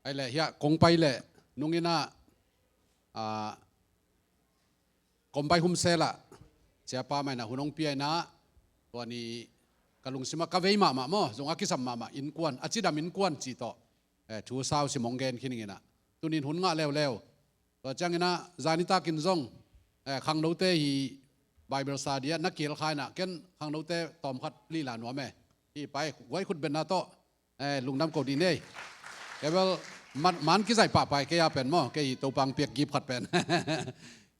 ไอ้แหละเฮียคงไปแหละนุ่งอินะกงไปหุมเซละเสียป้าไม่นะหุ่นองเปียนะตัวนี้กลุงสิมากะเวย์มาโมจงอากิสัมมาอินกวนอาจิดามินกวนจีโตทูสาวสิมองเกนขินงินะตัวนี้หุ่นงะเลวตัวจังงินะจานิตากินจงขังโนเตฮีไบเบิลซาเดียนักเกี่ยวขายนะเกินขังโนเตตอมขัดลีลาหนัวแม่ที่ไปไว้ขุดเป็นนาโตลุงน้ำกอดีเน่แกเวลมันกิใส่ป่าไปแกยาเป็นหม้อแกอีตัวปังเปียกกีบขัดเป็น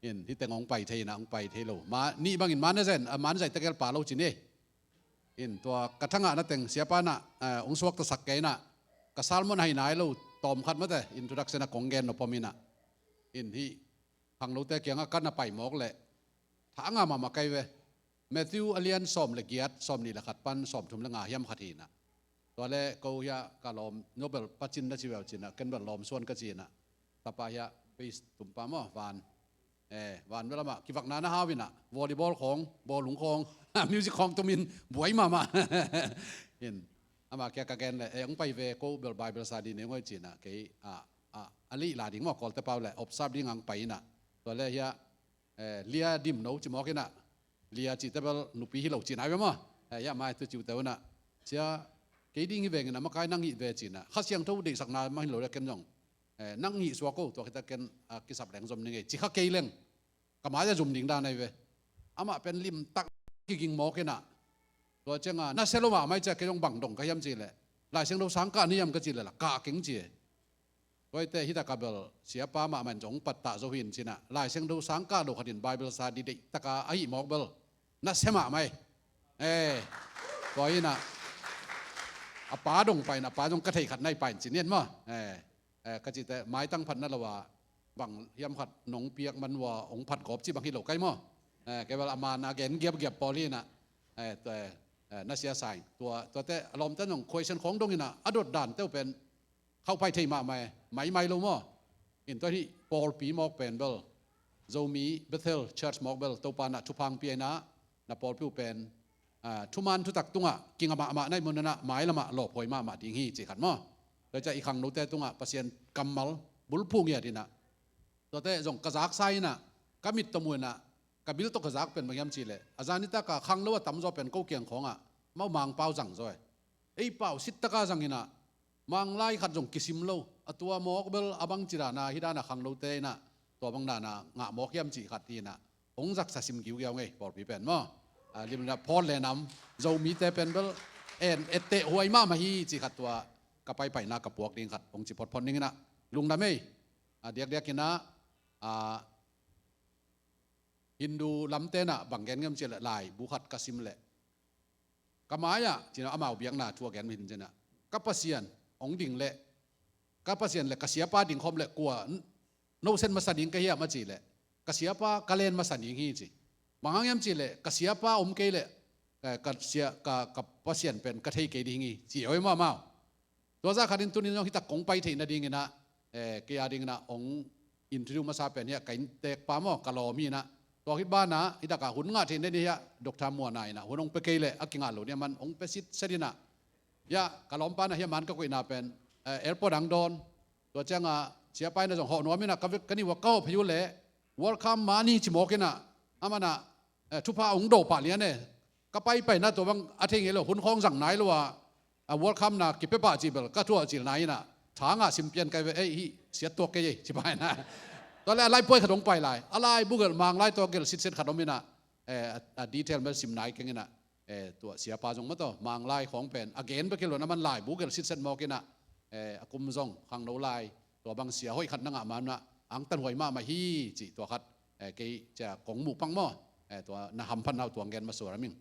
เห็นที่แต่งองไปเทนะองไปเทโลมานี่บางอินมันนั่นเองมันใส่ตะเกียบป่าเราจีนี่เห็นตัวกระทั่งอ่ะนั่นแต่งเสียป้านะองสวกตะสักแกนะกระซาลมันให้นายเราตอมขัดมาแต่อินโทรดักชันของแกนนปมินะเห็นที่พังเราแต่เกียงกันน่ะไปหมอกเลยถ้างามาไกลเวแมทธิวอเลียนสอมละเกียดสอมนี่แหละขัดปันสอมทุ่มละงาเยี่ยมขัดทีนะตัวเล่ก็ยากาลอมโนเบลปัจจินได้ชีวจินะกันแบบลอมส่วนก็จีนะตาปายะไปตุ่มปามอวานวันเวลามาคิดฝักนาฮาวินะวอลเลย์บอลของบอลหลงของมิวสิคของตัวมินบวยมาเห็นอามาแกกะแกนเลยองไปเวโกเบลไบเบลซาดีเนี่ยงอยจีนะเกยอันนี้ลาดิ่งมอกอลแต่เปล่าเลยอบซาบดิ่งอังไปนะตัวเล่เฮียเลียดิมโนจิมอกินะเลียจีแต่เบลนุปีฮิโลจีนายไปมั้งยามาตัวจิวเตวนะเชียเกยดิ่งอีเวงนะมาไกนั่งอีเวจีนะข้าเสียงเท่าเด็กสักนาไม่โหลเลยกันยองนั่งอีสวากูตัวkitaกันกิสับแหลงจมนี่ไงจิข้าเกยเล่งก็มาจะจมดิ่งด้านในเวอามาเป็นลิมตักกิ่งหมอกินะตัวเจ้าน่าเซโลมาไม่จะกยองบังดงก็ยำจีเลยหลายเสียงเราสังกัดนี่ยำก็จีเลยล่ะกาเก่งจีไว้แต่ฮิตากาเบลเสียป้ามามันจงปัตตะโซหินจีนะหลายเสียงเราสังกัดดูขดินไบเบิลซาดีดิตะกาไอหมอกเบลน่าเสมาไหมตัวนี้นะอาป้าดงไปนะป้าดงกระเทยขัดในไปจีเนี่ยมั้งกจิแต่ไม้ตั้งพันนั่นละว่าบังยำขัดหนองเปียกมันว่าองผัดกบจีบางทีเราใกล้มั้งแกว่าอามานาเกนเกียบปอลี่นะแต่น่าเสียสายตัวแต่ลมแต่หนองคุยเช่นของตรงนี้นะอดดด่านเต้าเป็นเข้าไปที่มาไม่รู้มั้งอินตัวที่ปอลปีมอกเป็นเบลโจมีเบเทลเชิร์ชมอกเบลตัวปานะทุพังเปียนะนับปอลผิวเป็นทุมันทุตักตุงอ่ะกิงอามาในมันนะหมายละมาหลบหอยมาดิ้งฮีจีขันมั้งแล้วจะอีกครั้งโน้ตแต่ตุงอ่ะเปอร์เซ็นต์กำมัลบุลพุ่งอย่างนี้นะตัวแต่จงกระซักไซนะกำมิดตะมวยนะกบิลตกกระซักเป็นบางยามจีเลยอาจารย์นี่ตากะครั้งแล้วว่าตั้มจอเป็นเก้าเกียงของอ่ะมามังเป้าจังจอยไอ้เป้าสิตตะกาจังนี่นะมังไล่ขัดจงกิสิมโลตัวหมอกเบลอบังจีรานาฮิดานะครั้งโน้ตแต่นะตัวบางนานะงะหมอกยามจีขัดทีนะองจักสัสิมกิ้วเกี่ยวไงปอดปีเป็นมั้งริมนะพอลเลยนำโจมีแต่เป็นเบลเอเตหวยมาฮีจีขัดตัวก็ไปหน้ากับปวกดิ้งขัดองจีพอดพอนนี่นะลุงนะไม่เดียกกินนะฮินดูลำเตนะบังแกนเงิมเจริญลายบุขัดกสิมเละกมายะจีน่าอามาเบียงนาทัวแกนมินเจนะกับปัสยันองดิ่งเละกับปัสยันเละกเสียป้าดิ่งคอมเละกลัวโนเซนมาสันดิ่งก็เฮียมาจีเละกเสียป้ากะเลนมาสันดิ่งฮีจีบางอย่างจีเละกเสียป้าอมเกเละกับเสียกับปัสยันเป็นกะเทยเกดิ่งฮีจีเอาไว้มาตัวซาคดินตุนินองฮิตะกงไปที่นาดิ่งนะเกียดิ่งนะองอินทริวมาซาเป็นเนี่ยกันเตกปามอกะลอมีนะตัวคิดบ้านนะอิตากาหุ่นงาที่นี่เนี่ยดอกทามัวนายนะหุ่นองเปเกยเลยอักงาลุเนี่ยมันองเปซิดเสดินะยากะลอมปานะเฮียมันก็กุยนาเป็นเอร์พอร์ตดังโดนตัวเจ้าเสียไปนะจงหอหนัวมินะกันนี่ว่าเก้าพยุเละวอลคัมมานี่จิโมกินะอามานะทุพาองโดป่าเลี้ยเนี่ยก็ไปนะตัวบางอาทิตย์นี้เราหุ่นคล้องสั่งไหนหรือว่าวอลคัมนะกิเปป้าจีเบลก็ทั่วจีไหนนะทางสิมเปียนกันเอ้ยเสียตัวเกยจิบายนะตอนแรกไล่ป่วยขนมไปไล่อะไรบุกเกลมังไล่ตัวเกลสิเซนขนมนี่นะดีเทลมันสิมไหนกันนะตัวเสียปาจงมาต่อมังไล่ของเป็นอเกนไปเกลนั้นมันไล่บุกเกลสิเซนมอกินะกุมจงขังโนไล่ตัวบางเสียห้อยขัดนั่งอ่ะมันนะอังตันหวยมาฮีจีตัวขัดเกยจะกงหมูปังหม้อตัวน่ะหำพันเอาตัวเกนมาสวดมิง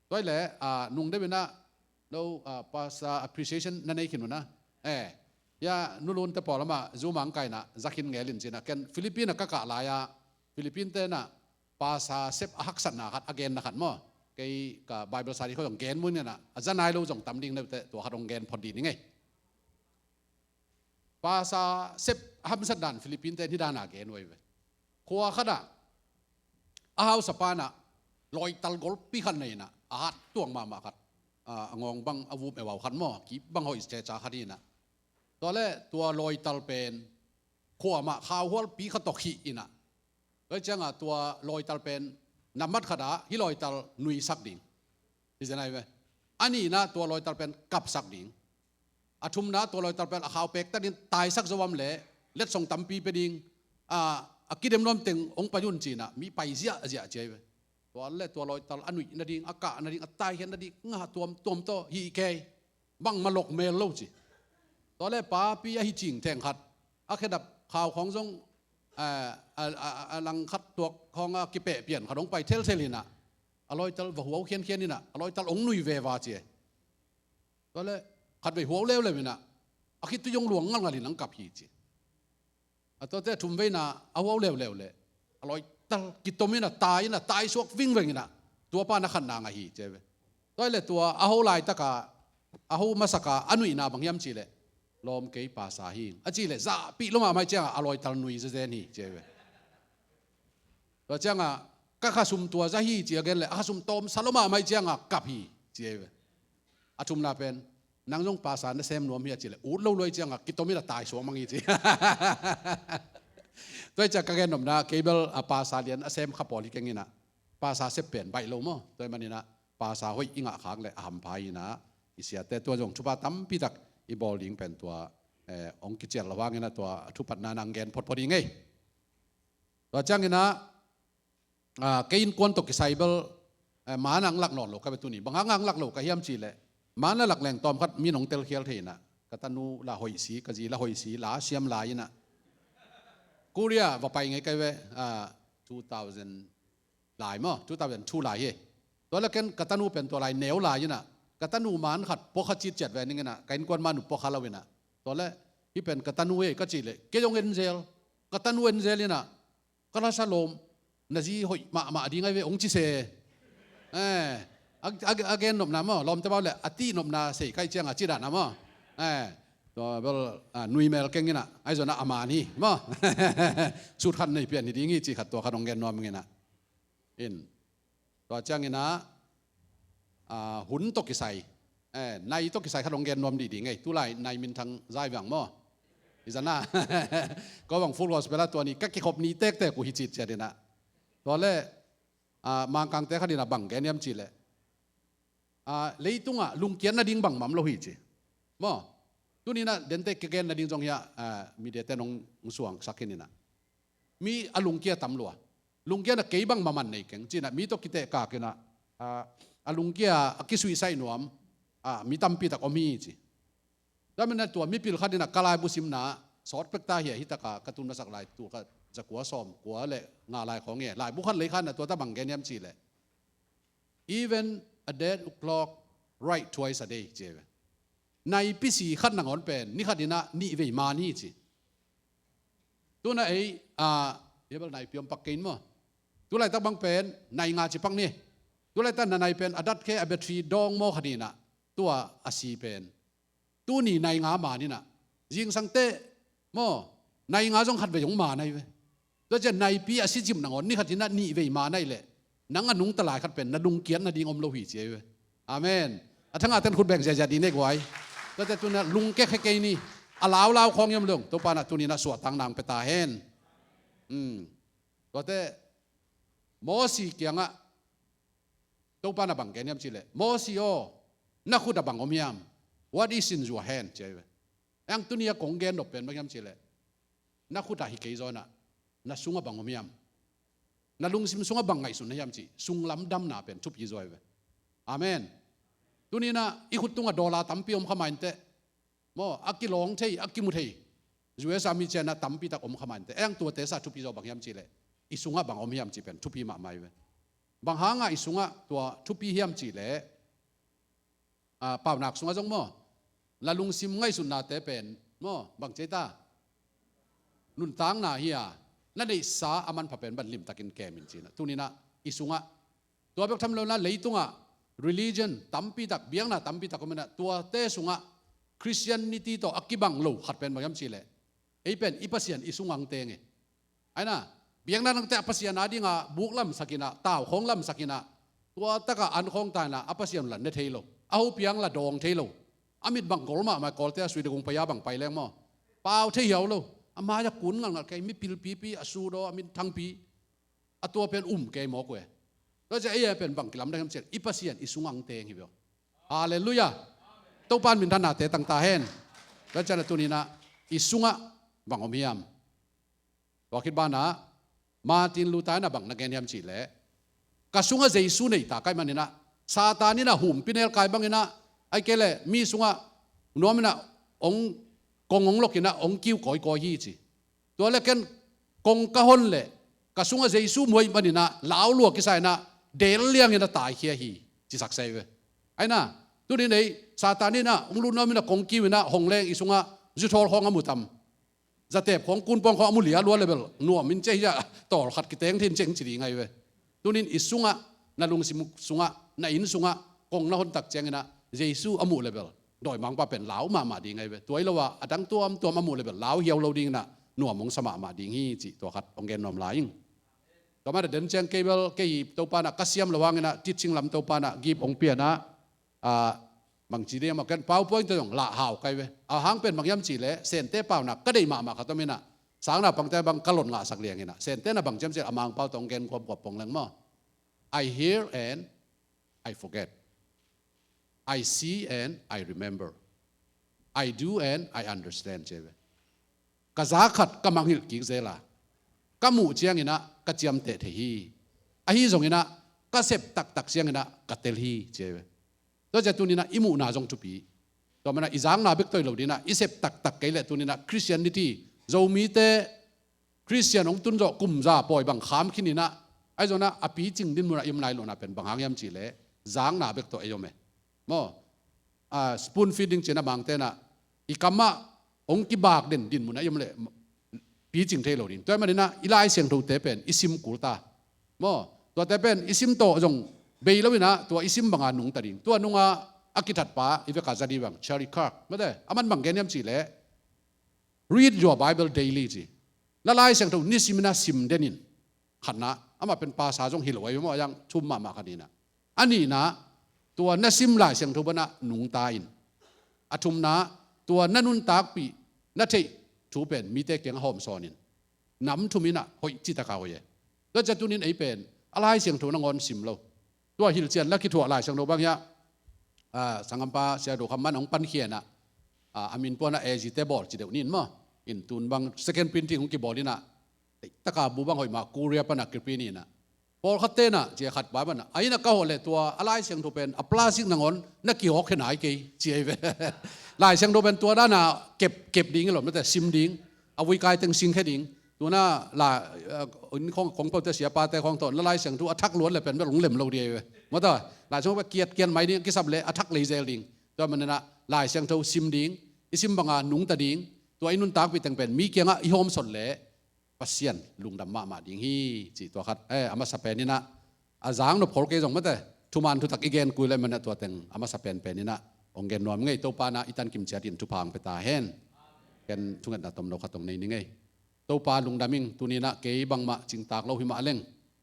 ตัวแหละนุ่งได้เป็นนะเราภาษา appreciation นั่นเองคิดว่านะยานุลุนแต่พอละมาจูมังไก่นะจักินเงลินจีนะเกันฟิลิปปินส์ก็กะลายาฟิลิปปินส์เตนะภาษาเซฟฮักสันนะขัดอเกนนะขัดมั้งเกยกับไบเบิลซาดีเขาต้องเกนมุ้งเนี่ยนะอาจารย์นายรู้จงตำดิ่งเนี่ยตัวขัดองเกนพอดีนี่ไงภาษาเซฟฮัมสันดันฟิลิปปินส์เตที่ด้านอาเกนไว้ขัวขัดอะอาฮาวสปานะลอยตัลกอลปีขันนี่นะอาฮัดตัวมาขัดงงบังอาวุธเอวขันมั้งกีบังหอยเจจ่าขัดนี่นะต ตัวเล่ตัวลอยตัลเป็นขัวมาข้าวหัวปีขตกขี้อินะก็จังอ่ะตัวลอยตัลเป็นน้ำมัดขดาฮิลอยตัลนุยสักดิ่งที่จะไหนไหมอันนี้นะตัวลอยตัลเป็นกับสักดิ่งอาทุมนะตัวลอยตัลเป็นข้าวเป็กตัดดินตายสักสวมเละเล็ดส่งตั้มปีไปดิ่งกิเดมน้อมเต็งองปะยุนจีน่ะมีไปเสียเสียเจ้าตัวเล่ตัวลอยตัลอันนุยนาดิ่งอากาศนาดิ่งตายเห็นนาดิ่งงาตัวโตฮีเกยบังมาหลกเมลโลจีตอนแรกป้าปีฮิจิงแทงขัดอาแค่ดับข่าวของทรงลังคัดตัวของกิเปะเปลี่ยนขนมไปเทลเทลินะอร่อยตลหัวเขียนนี่นะอร่อยตลองนุยเววาเจตอนแรกขัดไปหัวเร็วเลยนะอาคิดตัวยงหลวงงั้นกันหนังกับฮีเจตอนแต่ทุ่มเวนะเอาหัวเร็วเลยอร่อยตลกิตตมินะตายสวกวิ่งไปงี้นะตัวป้านักขันนางฮีเจตอนแรกตัวเอาหัวลายตะกาเอาหัวมาสักอนุยนาบางยามจีเลยลมเกยภาษาหิงอาจีเลยจ้าปีลงมาไม่เจ้าอร่อยตลนุยเจนี่เจ้าตัวเจ้าก็ข้าซุมตัวจะฮีเจ้ากันเลยข้าซุมตอมสลมาไม่เจ้ากับฮีเจ้าอาชุมนาเป็นนางจงภาษาเนี่ยเซมนวมเฮียจีเลยอูดเล่าเลยเจ้ากิตโตมิละตายสวมังฮีเจ้าตัวเจ้าก็แกนมนะเคเบิลภาษาเรียนเซมขับปอลิกังงี้นะภาษาเซเปลี่ยนใบลมมั้งตัวมันนี่นะภาษาห้อยอิงอ่ะขางเลยอ่ำพายนะอิเสียแต่ตัวจงชุบตั้มพิทักอีบอลลิงเป็นตัวองค์กิจเจริญระวังนะตัวทุปัตนานังเกนพอดพอดีไงตัวจังเงินะเกินกวนตกกิไซเบิลมานังหลักหนอนโลกไปตัวนี้บางงังหลักโลกก็เฮียมจีเลยมานั่นหลักแหล่งตอมคัดมีหนองเตลเคียลเทนะกตันูลาหอยสีกจีลาหอยสีลาเซียมลายนะกูเรียว่าไปไงกันเว้2000ลายมั้ง2002ลายเฮตัวละกันกตันูเป็นตัวลายเหนียวลายนะกตันูมันขัดพวกขจิตจัดไว้นี่ไงนะกินกวนมานุพวกเขาเลยนะตัวแรกที่เป็นกตันูเอก็จีเลยเกยงเอ็นเซลกตันูเอ็นเซลนี่นะก็ราชลมนาจีหอยมาดีไงเว้องจิเซอาเกนนบน้ำมั้งลมจะบอกเลยอตินบน้ำเสกใกล้เชียงจิดาน้ำมั้งตัวเบลนุยเมลเก่งนี่นะไอ้ส่วนน่ะอามานี่มั้งสุดขันในเปลี่ยนนี่ดีงี้จีขัดตัวขนมเกนนอมงี้นะอินตัวจังงี้นะหุ่นตกกิไซในตกกิไซขนมเกนนอมดีไงทุไลในมินทางใจหวังมั้งอิจาน่าก็หวังฟุตบอลสเปร่าตัวนี้ก็เกี่ยวกับนี้เตะกูฮิจิตเจดีนะตัวแรกมังกังเตะขันดีนะบังแกนี่ยมจีเลยเลยตุงลุงเกียนน่ะดิ้งบังมั่มโลหิจิมั้งตัวนี้นะเดินเตะเกนน่ะดิ้งจงเฮียมีเดเตนงสวงสักแค่นี้นะมีลุงเกียตำลัวลุงเกียน่ะเกยบังมั่มันในเก่งจีน่ะมีตัวกิเตะกากนะลุงเกียกิสุยไซนวมมีตำปีตะกอมีจีแล้วมันตัวมีพิลขัดนี่นะกลายบุษิมนะสอดเป็กตาเหียฮิตะกากระตุนมาสักหลายตัวก็จะกัวซ้อมกัวเลยงาลายของเงี้ยหลายบุคคลเลยขันนะตัวตะบังแกนี่ยมจีเลย even a dead clock right twice a day เจ้าในปีสี่ขัดหนังอ่อนเป็นนี่ขัดนี่นะนี่เวมานี่จีตัวนั้นเดี๋ยวไหนเปียมปักกินมั้งตัวไรตะบังเป็นในงาจิปังนี่ตัวไรตั้งในเป็นอดัตแค่อเบทรีดองโมขัดนี่นะตัวอาศีเป็นตัวนี้ในงามานี่นะยิงสังเตะมั้งในงาจงขัดไปยงมาในเว้ยตัวจะในปีอาศีจิมหนังอ่อนนี่ขัดนี่นะนี่เวมาในเลยนังอนุงตลาดขัดเป็นนัดุงเกียนนัดิงอมโลหิตเจ้าเว้ยอาเมนทั้งอาท่านคุณแบ่งใจจะดีเนกไว้ตัวแต่ตัวนั้นลุงแก่แค่นี้ลาวของยมลงตัวปานะตัวนี้นะสวดทางนางไปตาเห็นตัวแต่โมสีเกียงตัวปานะบังแกนี่ยมจิเลโมสีโอนักขุดบังอมยาม what is in your hand เจ้าเว้ยยังตัวนี้กงเกนดอกเป็นบังยามจิเลนักขุดหิเกยจอนะนักสุงบังอมยามนักลุงซิมสุงบังไงสุนยามจิสุงลำดำนาเป็นทุบยีจอยเว้ยอาเมนตัวนี้นะอีขุดตัวดอลลาร์ตั้มปีอมขมันเตะโมอักกิลองเทอักกิมุเทยูเอสามีเจนะตั้มปีตักอมขมันเตะยังตัวเตสาทุบยีจอบางยามจีเลยอีสุงะบางอมยามจีเป็นทุบยีมาไม่เว้บางหางอีสุงะตัวทุบยียามจีเลยเป่าหนักสุงะจงโมละลุงซิมไงสุนนาเตะเป็นโมบางเจตานุนตังนาเฮียนั่นได้สาอามันผ่าเป็นบันลิมตะกินแกมินจีนะตัวนี้นะอีสุงะตัวแบบทำแล้วนะเลยตัวreligion ตั้มปีตักเบียงนะตั้มปีตักก็มันนะตัวเตสุงะ Christianity ต่ออักกิบังโลขัดเป็นบางยามจีเลยไอ้เป็นอีปัสยันอีสุงังเตงไอ้น่ะเบียงนั้นตั้งแต่ปัสยันนาดีงาบุกลำสักินะต้าวของลำสักินะตัวตะกะอันของตายนะอปัสยันละเนเทโลเอาเบียงละดองเทโล อามิดบังกอลมาโกลเตอสุยเดกงพยาบังไปแรงมั้งเปล่าเที่ยวเลยอามาจะกุนงันกับใครมีพิลปีอสูดอามิดทั้งปีตัวเป็นแกหมอกเว้ยแล้วจะเป็นบังกิลำได้คำเสียอีปัสยันอีสุงังเตงฮิบฮาเลลูยาตัวปานมินทนาเตตั้งตาเห็นแล้วจะตัวนี้นะอีสุงะบังอมิยามตัวคิดบ้านนะมาตินลูตานะบังนักเรียนยามจีเล่กสุงะเจสุนี่ตาใครมันนี่นะซาตานี่นะหุ่มพินเอลใครบังนี่นะไอ้เกล่มีสุงะนัวมันนะองกงลกินะองคิวก่อยยี่จีตัวเล็กกันกงกะฮอนเล่กสุงะเจสุมวยมันนี่นะลาวลัวกิสัยนะเดลเลียงนี่นะตายเฮียฮีจีสักเซเวไอ้นะตัวนี้เลยซาตานี่นะองลุนน้อมินะกงคิวนะหงเลงอีสุงะจุดทอลของอมุตัมจะเตะของกุนปองของอมุลียล้วนเลยเบลนัวมินเจียต่อขัดกิเตงที่เจงจีดีไงเว้ยตัวนี้อีสุงะนาลุงสิมุสุงะนาอินสุงะกงนาคนตักเจงนะเยซูอมุเลยเบลโดยมังป้าเป็นเหลามาดีไงเว้ยตัวเราว่าดังตัวอมุเลยเบลเหลาเหี่ยวเราดีนะนัวมงสมาดีงี้จีตัวขัดองเกนนอมลายต่อมาเดินเจงเกเบลเกยตัวปานะกัสยามระวังนะจิตชิงลำตัวปานะกีบองเปียนะบางทีเนี่ยมากันเป้าพอยต์ตรงละหาวไกลเว้ยหางเป็นบางยามจีเล่เส้นเต้เป้านะก็ได้มาเขาต้องมีนะสางนะบางแต่บางกะหล่นละสักเลียงนะเส้นเต้นะบางจำเสียอมังเป้าตรงเกณฑ์ความกบปองแรงมั้ง I hear and I forget I see and I remember I do and I understand เจ้ากะซาขัดกะมังหิลกิกเจล่ะกะหมู่เจียงนะกะเจียมเตะเทีไอ้ฮีส่งนะกะเสพตักเจียงนะกะเตลฮีเจ้าตัวจะตัวนี้นะอิมูนาจงทุปีตัวมันนะอิจางนาเบกตัวเหล่านี้นะอิเสพตักไกลเลยตัวนี้นะคริสเตียนิตี้เรามีแต่คริสเตียนของตุนจะกุมจ่าปล่อยบังคับขึ้นนี่นะไอ้เจ้านะอภิจิงดินมันอิมไลโลนะเป็นบางหางยามจีเล่จางนาเบกตัวไอ้ยมเอ๋สปูนฟีดิ้งเจนะบางเตนะอีกามาองค์กิบากดินมันอิมเล่ปีจิงเทโลดินตัวมันนี่นะอีไลเสียงถูกเตเป็นอิซิมกูตาตัวเตเป็นอิซิมโตจงเบลวินะตัวอิซิมบังอานุงตาดิงตัวนุงอากิทัดป้าอีเวกาซาดีบังเชอริคาร์ไม่ได้อามันบังเกนยมจีเล่ read your Bible daily จีละลายเสียงถูกนิสิมนะซิมเดนินขันนะอามาเป็นภาษาจงฮิลไว้เมื่อยังทุ่มมาคันนี้นะอันนี้นะตัวนัสิมลายเสียงถูกนะนุงตาอินอทุมนะตัวนันุนตากปีนัทเทถูเป็นมีเตเกียงหอมซอนินน้ำทุมินะหอยจิตตะกาวเย่แล้วจะตุนินไอเป็นอะไรเสียงถูกนงอนซิมเราตัวฮิลเจียนและคิดถั่วลายเสียงถูกบางอย่างสังกัมปาเสียดูคำมันของปันเขียนอามินปวนะเอจิเตบอลจีเดียวนี่มั้งอินตุนบาง second printing ของกีบอลนี่นะตะกาบูบางหอยมากูเรียปนักกรีนี่นะพอขัดเต้นะเจียขัดบ้ามันไอ้นักก็หัวเลยตัวอะไรเสียงถูกเป็นอัปลาซิงนงอนนักกี่หอกขนาดกี่เจียเวลายเสียงถูกเป็นตัวด้านน่ะเก็บดิ้งหรอไม่แต่ซิมดิ้งเอาไว้กายตึงซิงแค่ดิ้งตัวน่ะลายของพอจะเสียปาแต่ของตนละลายเสียงถูกอัทักล้วนเลยเป็นแบบหลงเหล่มเราเดียวมาต่อลายช่วงว่าเกียนไหมนี่กิสับเลยอัทักเลยเซลดิ้งตัวมันน่ะลายเสียงถูกซิมดิ้งอิซิมบังอาหนุ่งตาดิ้งตัวไอ้นุ่นตากไปตั้งเป็นมีเกียงอ่ะอีโฮมสดเลยปัสเซียนลุงดำมาดิ้งฮีจีตัวขัดอามาสเปนนี่นะอาจางนบขอเกยส่งมาแต่ทุมันทุตักอีเกนกุยเลยมันตัวเต็งอามาสเปนเป็นนี่นะองเกนนวมไงตัวปานะอิตันกิมเจียดินทุพังไปตาเห็นกันทุกันตาตมเราขัดตรงนี้นี่ไงตัวปาลุงดำมิงตัวนี้นะเกยบังมาจิงตากเราหิมะเล่ง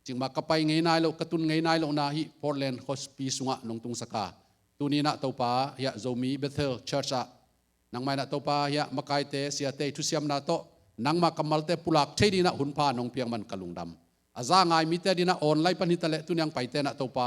จิงมากระไปไงนายเรากระตุนไงนายเรานาฮิพอร์แลนด์ฮอสปีสุงะนงตุงสกาตัวนี้นะตัวปาเฮียโจมีเบเธอร์เชิร์ชะนังไม่นะตัวปาเฮียมาไกเตเสียเตทุเซียมนาโตนังมากำมัลเตปุลักเทดีนะหุ่นพานงเพียงมันกะลุงดำอาจางไงมีเตดีนะออนไลน์ปนิตะเลตุนยังไปเตนะตัวปา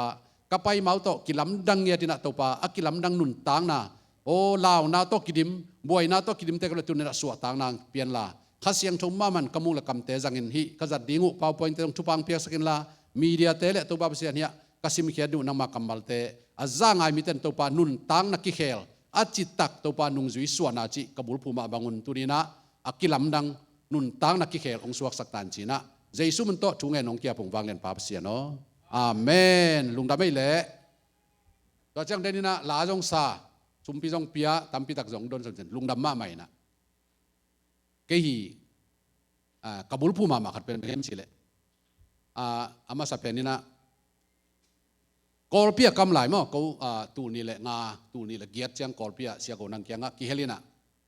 กระไปเมาโตกิลัมดังเงียดีนะตัวปาอักิลัมดังนุนตางนะโอ้ลาวนาโตกิดิมบวยนาโตกิดิมเตกเลตุนนะสวดตางนางเปลี่ยนลาข้าเสียงชมมามันกำมุลกำเตจังอินฮีขจัดดิ้งุเป่าปอยน์เตงทุพังเพียงสกินลามีเดียเตเลตัวปาเสียนเฮียกสิมเขียดูนังมากำมัลเตอาจางไงมีเตนตัวปานุนตางนักกิเคลอาจิตตักตัวปานุงจุยสวนาจิกบุลภูมาบังุนตุนีนะอักิลัมดังนุนตางนักกิเคลองสวกสักตันจีนะเจสุมันโตทุงเงินองเกียผงวางเงินปาเสียนอาเมนลุงดำไม่เละตัวจังเดนี่นะลาจงซาชุมพิจงเปียตามพิตักจงโดนสนลุงดำมาใหม่นะเกฮีกบุลภูมาขัดเป็นเห็นสิเลยอามาสับเป็นนี่นะกอลเปียกำไหลมั้งกูตูนี่แหละงาตูนี่แหละเกียรติจังกอลเปียเสียกูนังเกียงกิเฮลินะ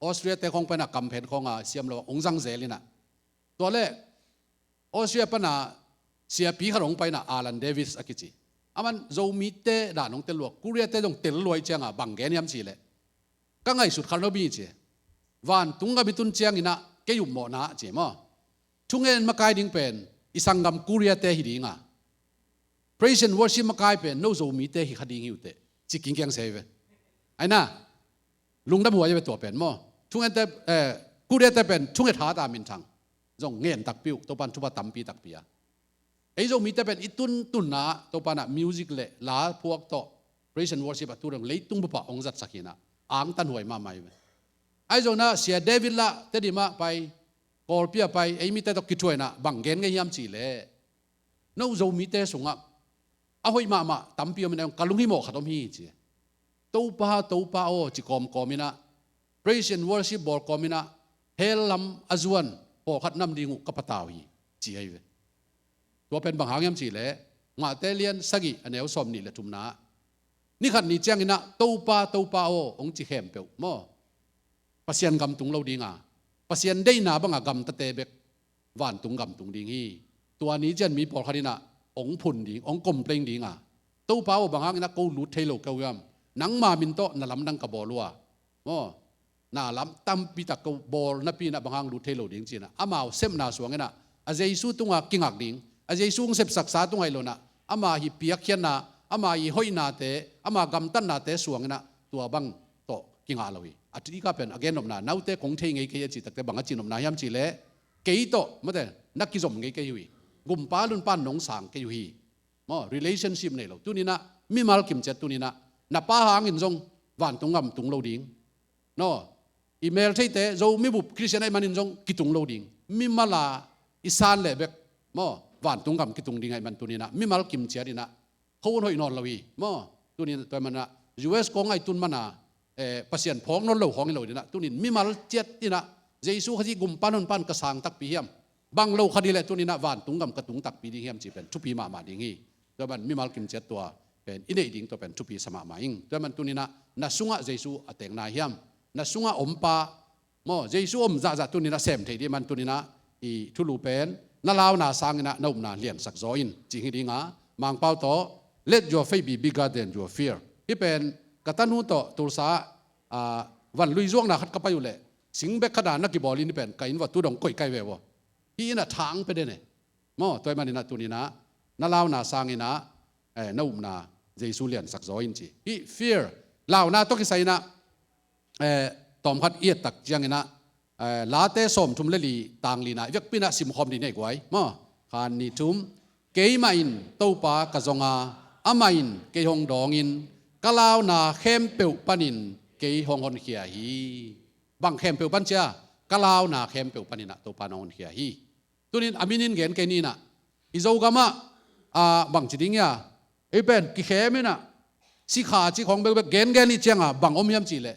ออสเตรียแต่คงเป็นกำเพนของเสียมเราองจังเซลินะตัวเล่ออสเตรียเป็นเสียปีขนมไปนะอารันเดวิสอากิจิอามันโจมีเตด่านองเตลวกกูเรียเตจงเตลลวยจังบังแกนยำสิเลย ก็ไงสุดขันเราบีเจวันตุงกับมิตุนเจียงอินะแกอยู่หมอนะเจมั้งช่วงเงินมากายดิ้งเป็นอิสังกัมกุริยาเตหิดิ้งอ่ะ praise and worship มากายเป็นโนโซมีเตหิขัดดิ้งอยู่เตจิกิงเกียงเซเวไอ้น่ะลุงดับหัวจะเป็นตัวเป็นมั้งช่วงเงินแต่กุริยาเตเป็นช่วงเงินท้าตามินทังจงเงินตักปิ้วตัวปันชุบตัมปีตักปีอ่ะไอ้โซมีเตเป็นอิตุนนะตัวปันอ่ะมิวสิกเล่ลาพวกโต praise and worship ตัวเรื่องเลยตุ้งบุปผาองค์จัดสักขีนะอ่างตันหวยมาใหม่ไอ้โซน่ะเสียเดวิดละเตดิมาไปกอลเปียไปไอ้มีแต่ตกกิจช่วยนะบังเกนไงยามจีเล่นู้โซมีแต่สงะเอาหวยมาตั้มเปียมันเอากะลุงหิโมขัดอมฮีจีตัวป้าโอจิกอมมินะ praise and worship บอกกอมินะเฮลัมอาจวนพอขัดน้ำดิ่งกับปะตาวฮีจีไอ้เวตัวเป็นบังหางยามจีเล่งาเตเลียนสกิอันเอวสมนี่แหละทุมนะนี่ขัดนี่เจ้างินะตัวป้าโอองจิเข้มเปียวมั้งปัสยันกำตุงเราดีงาปัสยันได้นาบังกำตะเตเบกวันตุงกำตุงดีงี้ตัวนี้เจนมีปอดคดีนะองผุนดีองกลมเปล่งดีงาตู้เป้าบางครั้งนะกูหลุดเทโลเกวยมนังมามินโตน่าล้ำดังกับบอลัวมั้งน่าล้ำตั้มปีตะกบอลนับปีนะบางครั้งหลุดเทโลดิ้งจีนะอามาเซมนาสวงนะอาเจสูตุงากิงอักดิ้งอาเจสูงเซบศักษาตุงไอโลนะอามาฮิปียกเขียนนะอามาฮิหอยนาเตอามากำตันนาเตสวงนะตัวบังโตกิงอาลวีอัตติก็เป็นagain นมนานาเตคงเทงไงเกยจิตแต่บางจีนมนายามจีเล่เกยโตมาแต่นักกิจสมไงเกยอยู่กุมปาลุนปานหนองสังเกยอยู่มั้ง relationship เนี่ยเราตัวนี้นะมีมาลกิมเจ็ดตัวนี้นะนับป้าหางอินทรงวันตุงกำตุงเราดิ้งเนาะอีเมลใช่แต่เราไม่บุบคริสเตียนไอ้มันอินทรงกิตุงเราดิ้งมีมาลาอิสานเล่เบกมั้งวันตุงกำกิตุงดิ้งไอ้มันตัวนี้นะมีมาลกิมเจ็ดนี่นะเขาวนหอยนอนเราวีมั้งตัวนี้ตัวมันนะ US กองไอ้ตุนมันนะปัสยันพองนนเหลวของเหลวนี่นะตุนินมีมาลเจ็ดนี่นะเยซูขจีกุมปานนปันกระสังตักปีเฮียมบางเหลวคดีเลยตุนินะวันตุงกำกระตุงตักปีดีเฮียมจีเป็นทุปีมาดีงี้ตัวมันมีมาลกิมเจ็ดตัวเป็นอินเดียดิ้งตัวเป็นทุปีสมามาอิงตัวมันตุนินะนัสุงะเยซูอเตงนาเฮียมนัสุงะอมปาโมเยซูอมจ่าตุนินะเสมเทดีมันตุนินะอีทุลูเป็นนาลาวนาสังนะนาอุมนาเลียนสักโซอินจิงดิ้งอ่ะมังเป้าโต let your faith be bigger than your fear ที่เป็นกตันหูโตตุลสาวันลุยช่วงนะขัดกับไปอยู่เลยสิงเบกขดานักกีบอลลินเป็นไก่วัตถุดงก้อยไก่เววที่น่ะทางไปเด้เนี่ยมั้งตัวมันนี่นะตัวนี้นะนาลาวนาสังนี่นะนาอุมนาเยซูเลียนสักโซอินจีที่ fear ลาวนาต้องกิใส่นะตอมขัดเอียดตักจังนะลาเตสมทุมเลลีต่างลีนะยักปีนะสิมคอมดีเนี่ยกวยมั้งขันนี่ทุมเกยมาอินเต้าปากระจงอามาอินเกยหงดองอินกะลาวนาเข้มเปียวปันินเกยหงหอนเขียฮีบังเข้มเปียวปันเจ้ากะลาวนาเข้มเปียวปันินะตัวปานหอนเขียฮีตัวนี้อามินินเกนเกนี่นะอิโซกามะบังจิดิงยาไอเป็นกิเข้มนะสิขาจิของเบลเกนนี่เจียงบังอมยามจีเลย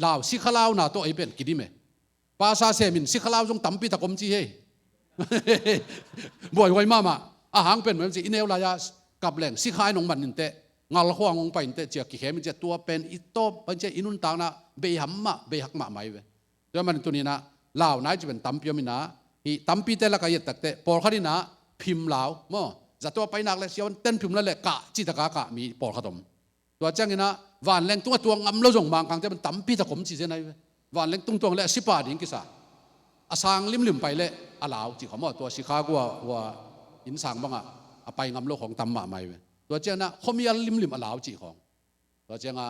ลาวสิขาลาวนาตัวไอเป็นกิดิเมภาษาเซมินสิขาลาวจงตั้มปีตะกมจีเฮบ่อยไว้มาอาหางเป็นเหมือนสิอินเอลลายากับแหล่งสิขายนงมันนินเตงาลขวางงไปนินเตเจียกิเขมินเจตัวเป็นอิโตเป็นเจอินุนตางนะเบยหัมมะเบยหักมะไม่เว้ด้วยมันตัวนี้นะลาวนายจะเป็นตั้มเปียมินะฮีตั้มปีเตละกายตักเตปอลคดีนะพิมพ์ลาวมั้งจะตัวไปนักเลยเสียวันเต้นพิมพ์ละเละกะจิตกะมีปอลขดมตัวเจ้างี้นะวันแรงตัวงำเราส่งบางครั้งแต่มันตั้มปีตะขมจีเจนไงวันแรงตัวเละสิบาทยิ่งกิสาอาสางลิมไปเละอาลาวจีเขาหมดตัวชิคากัวอินสังบ้างไปงำโลกของตัมมาไม่ตัวเจ้านะเขามีอลิมอาลาวจีของตัวเจ้า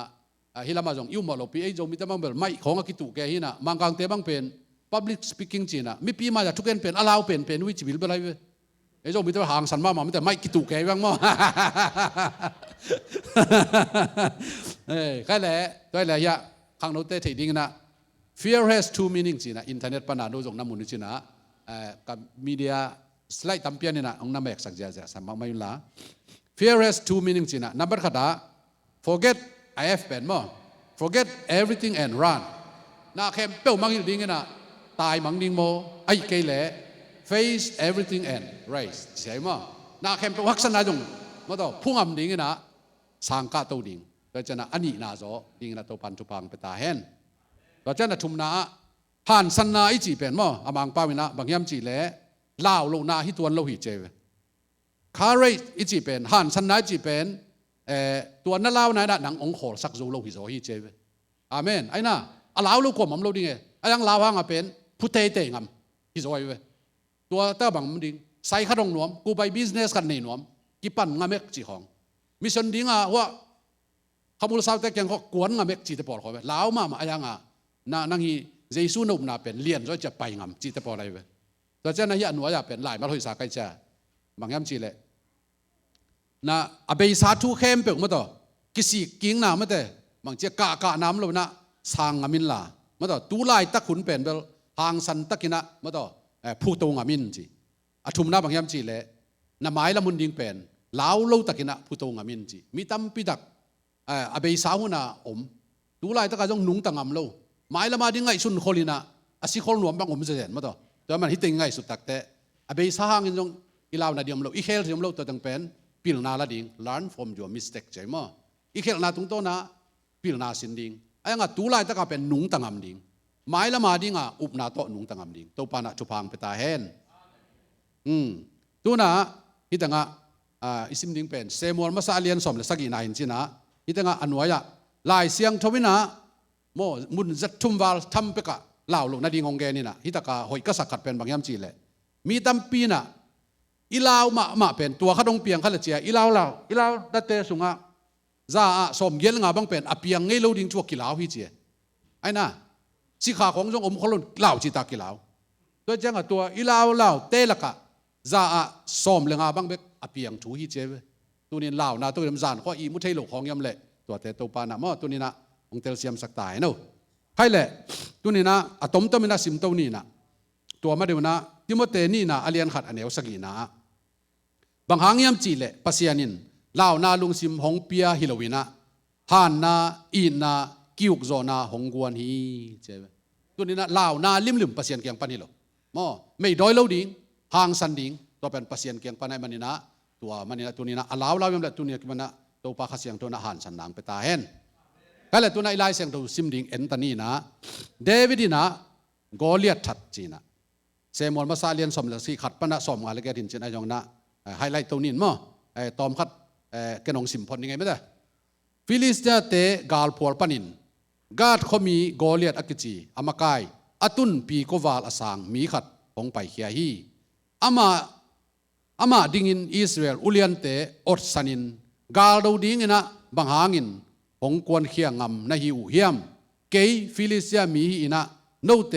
ฮิลามาจงยุ่งมาโลปีไอจงมีแต่บางเบลไม่ของกิตุแกฮินะบางครั้งแต่บางเป็น public speaking จีนะมีปีมาจากทุกเกนเป็นอาลาวเป็นวิจิบิลเป็นอะไรไอจงมีแต่ห่างสันมามีแต่ไม่กิตุแกบ้างมั้งแค่แหละตัวแหละยะข้างโน้ตเตะถี่ดิ้งนะ fear has two meanings จีนะอินเทอร์เน็ตปนาโดจงน้ำมันจีนะกับมีเดียสไลด์ตั้มเปียนี่นะองน้ำแบกสักเจ้าสามไม่ยุ่งละ fear has two meanings จีนะนับเป็นขดา forget I have เป็นมั้ง forget everything and run น่าเข้มเป้ามังยิ่งดิ้งนะตายมังดิ้งโมไอ้เกยเล่ face everything and race ใช่มั้งน่าเข้มเป้าวักษณะจงมาต่อพุ่งอ่ำดิ้งนะสังกัดตัวดิ้งแต่จะน่ะอันนี้น่าโจดิ้งนะตัวปันจุพังไปตาเห็นเราจะน่ะทุ่มนาผ่านสันนาอีจีเป็นมั้งอามังป้าวินะบางยามจีเล่ลาวโลนาฮิตวนโลหิเจวคาร์เรย์อีจีเป็นหันสันนาจีเป็นตัวนั่นลาวนั่นหนังองค์ขอสักโจโลหิโจฮิเจว อาเมนไอ้น่ะลาวลูกกลมมันเราดิไงไอ้ยังลาวห่างเป็นผู้เตะเตะงำที่สวยเว้ยตัวเต้าบังมันดิใส่ขนมหนวมกูไปบิสเนสกันในหนวมกี่ปั่นงาเมกจีของมิชชันดิ้งว่าขมุลสาวแต่แกงเขากวนงาเมกจีตะปอดเขาเว้ยลาวมาไอ้ยังนั่งฮีเจสุนุบนาเป็นเลียนจะไปงำจีตะปอดอะไรเว้ยแต่เจ้าหน้าที่หน่วยจะเป็นหลายมาเลยสาใกล้จะบางยามจีเลยนะอาเบยสาธุเข้มเปิกมาต่อกิสิกิ้งน้ำมาแต่บางเจ้ากะน้ำเรานะสางอามินลามาต่อตูไลตะขุนเป็นเบลหางสันตะกินะมาต่อผู้ตรงอามินจีอาทุมนาบางยามจีเลยน้ำไม้ละมุนดิงเป็นลาวเล่าตะกินะผู้ตรงอามินจีมีตั้มปิดักอาเบยสาหุนาตูไลตะกะจงนุ่งตังอำเล่าไม้ละมาดิงไงสุนโคลินะอาศิโคลหนวมบางผมจะเห็นมาต่อแต่มันฮิตยังไงสุดตักแต่อาเบยสาหางจงอีลาวนาเดียมเล่าอีเคลเดียมเล่าตัวตั้งเป็นพิลนาละดิง learn from your mistake ใจมั้งอีเคลนาตรงโตนะพิลนาสินดิงไอ้งาตูไลตะกะเป็นนุ่งตังอำดิงไม้ละมาดิงอุปนาโตนุ่งตังอำดิงตัวปานะจุพังไปตาเห็นตัวนะฮิตังอิสิมดิงเป็นเซมวลมาซาเลียนสมเลยสักกี่นายจินะฮิตังอันวายะลายเสียงทวินะโมมุนจัดทุ่มวาลทำไปกะลาวลูกนาดิงองเกนี่นะฮิตะกะหอยกษักขัดเป็นบางยามจีเลยมีตั้มปีนะอีลาวมาเป็นตัวขดงเปียงขละเจียอีลาวดัตเตสุงะซาสมเย็นงาบังเป็นอเปียงไงลูดิงชัวกิลาวพี่เจียไอ้น่ะสิขาของจงอมคนลุ่นลาวจิตากิลาวตัวเจ้าตัวอีลาวเตละกะซาสมเลงาบังเบกอเปียงถูฮิเจเวตัวนี้ลาวนะตัวนี้มันจานข้ออีมุทัยโลของยำเละตัวเตตัวปานะมอตัวนี้นะองเตลเซียมสักตายเนาะให้แหละตัวนี้นะอะตอมตัวมินาซิมตัวนี้นะตัวมาเดี๋ยวนะทิโมเตนี่นะอเลียนขัดอันเอวสักีนะบางหางยำจีเละปัสยานินลาวนาลุงซิมหงเปียฮิโลวินะฮานนาอินนากิวกโซนาหงกวนฮีเจตัวนี้นะลาวนาลิมปัสยานเกียงปันฮิโลมอไม่ดอยเล่าดิงหางสันดิงตัวเป็นปัสยานเกียงปันไอมันนี่นะตัวมันนี่นะตัวนี้นะลาวยำเละตัวนี้มันนะตัวปากเสียงตัวนะหานสันนางไปตาเห็นก็เลยตัวนั้นไล่เสียงตัวซิมดิงเอ็นตันนี่นะเดวิดนะโกเลียตทัดจีนะเซมอลมาซาเลียนสมเลสีขัดปนะสมอะไรแกดินจีนไอจงนะไฮไลท์ตัวนี้มั้งตอมขัดแกนองสิมพอนยังไงไม่ได้ฟิลิสเตียเตกาลพอลปนินกาดเขามีโกเลียตอักจีอามากายอตุนปีโกวาลอสางมีขัดของไปเฮียฮีอามาดิงินอิสราเอลอุเลียนเตอดสันินกาลดูดิงินะบางหางินของกวนเขียงำนาฮิวเฮียมเกยฟิลิสเตียมีอินะโนเต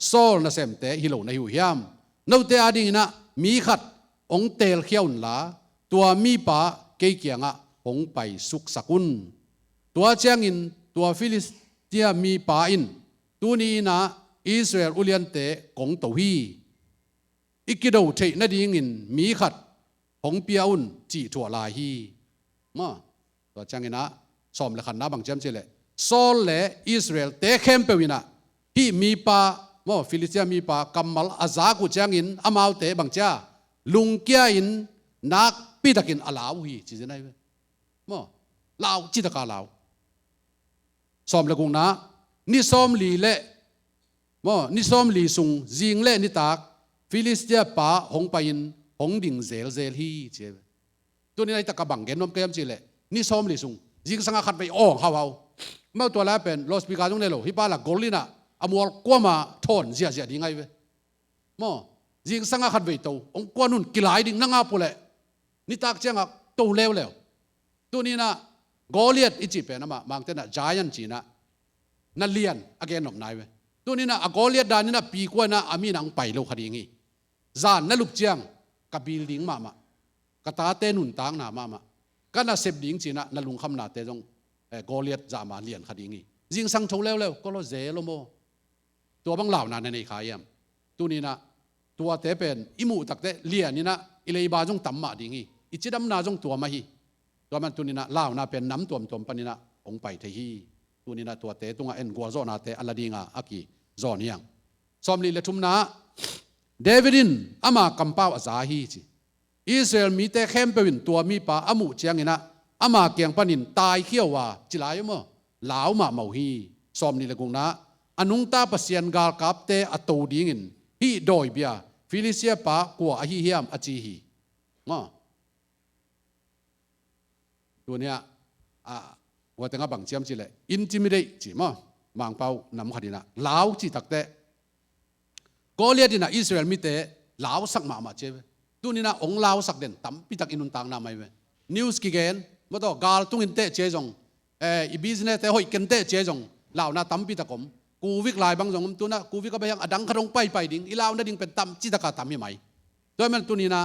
โซลนาเซมเตฮิโลนาฮิวเฮียมโนเตอดิงินะมีขัดองเตลเขียวน์ลาตัวมีปะเกยเกียงะองไปสุกสกุลตัวเจียงอินตัวฟิลิสเตียมีปะอินตัวนี้นะอิสราเอลอุเลียนเตของตัวฮีอีกดูเทนดีงินมีขัดองเปียอุนจีถั่วลาฮีมาตัวเจียงอินนะสอมเลยขันนะบางเจมเจเลโซลเลอิสราเอลเตเข้มเปวินะที่มีปะมาฟิลิสเตียมีปะกัมมัลอาซากุเจียงอินอามาวเตบางเจ้าลุงเกียอินนักปีตะกินอาลาวฮีจีเจนัยเว้มอลาวจิตกาลาวสอมเลยกงนะนี่สอมลีเล่มอนี่สอมลีซุงจิงเล่นี่ตากฟิลิสเตียป่าหงไปอินหงดิ่งเซลฮีเจตัวนี้ไอ้ตะกบังเกนนมเกมจีเล่นี่สอมลีซุงจิงสังขัดไปอ้อเขาเอาเมื่อตัวแล้วเป็นโรสปิกาจงเนโลฮิปาลักโกลินะอมัวกว่ามาทอนเสียดีไงเว้มอจิงสังขัดไปโตองกวนุนกิลายดิ่งนังอาปุเล่นี่ตากเจ้าโตเร็วตัวนี้นะโกเลียตอิจิเป็นนะบางเต้นนะจายันจีนะนั่นเลียนอเกนหนมนายเว้ตัวนี้นะโกเลียตดานี่นะปีกว่านะอามีนังไปโลคดีงี้จานนั่นลูกเจียงกับบิลดิ้งมากระตาเตนุนตางมาก็น่าเสพดิ้งจีนะนั่นลุงคำนาเตจงโกเลียตจามาเลียนคดีงี้จิงสังโตเร็วก็โลเซโลโมตัวบังเหล่านั้นในขายมตัวนี้นะตัวเตเป็นอิมูตักเตเลียนนี่นะอิเลยบาจงตั้มมาดีงี้อิจิดัมนาจงตัวมาฮีตัวมันตัวนี้นะล่าวนาเป็นน้ำตัวปนินะองไปเทฮีตัวนี้นะตัวเตตัวเอ็นกัวโซนาเตอัลลดีงาอากีโซนี่ยังสมลีเลทุมนะเดวิดินอามากัมปาวอาซาฮีจีอิสราเอลมีแต่เข้มเปวินตัวมีปาอามุเจียงนี่นะอามาเกียงปนินตายเขี้ยวว่าจิลายมั้งลาวมาเมาฮีสมลีเลกุงนะอนุงตาปัสยันกาลกับเตอตูดิงินฮีโดยเบียฟิลิเซียปะกัวอหิเฮียมอจีฮีมั้งตัวเนี้ยว่าแต่งบางเจียมจีเลยอินทิมิเดจีมั้ง มังเป้านำขัดนะลาวจีตักเตะก็เลียดินะอิสราเอลมิเตะลาวสักมาเจ้ตัวนี้นะองลาวสักเด่นตั้มพิตักอินุนตังนาไม่เว้นิวส์กิเกนมาต่อกาลตุงอินเตะเจจงอีบิสเนสเตะหอยกันเตะเจจงลาวนะตั้มพิตักผมกูวิกลายบางจงตัวนะกูวิกก็ไปยังอดังขนงไปดิ่งอีลาวนั่นดิ่งเป็นตั้มจิตกาตั้มยังไงตัวมันตัวนี้นะ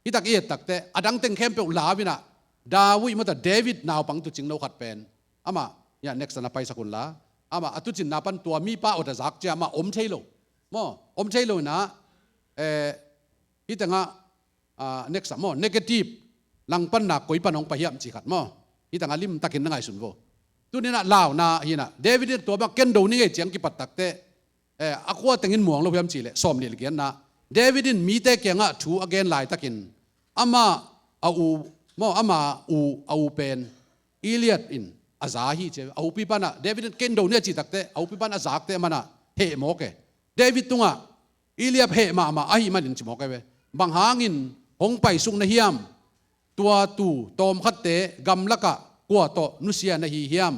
ฮิตักเอียตักเตะอดังเต็งเข้มเปลาวินะดาวิมาแต่เดวิดนาวปังตุจิงโนขัดเป็นอามาเนี่ย next นะไปสักุลละอามาตุจินนาปันตัวมีป้าอุตจักเจ้ามาอมเชโลมอมเชโลนะฮิตังnext มอ negative ลังปันนักกุยปันองไปเยี่ยมจีขัดมอฮิตังลิมตักินนั่งไงสุนโวตัวนี้นะลาวนะฮินะเดวิดตัวมาเก็นดูนี่ไงเจียงกิปัตตักเตอควาตังอินหมวงเราพยายามจีเลยสอมนี่เลยกันนะเดวิดินมีแต่เกียงถูอเกนหลายตักินอามาอามาเป็นอิเลียดอินอาซาฮีเจ้าปีปันเดวิดเก็นดูเนี่ยจีตักเตปีปันอาซากเตมันเฮโมกเดวิดตุงอิเลียบเฮมาอาฮีมันจิโมกเวบางหางินหงไปสุงนเฮียมตัวตูตอมขัดเตกำลักะกัวโตนุเซียนฮีเฮียม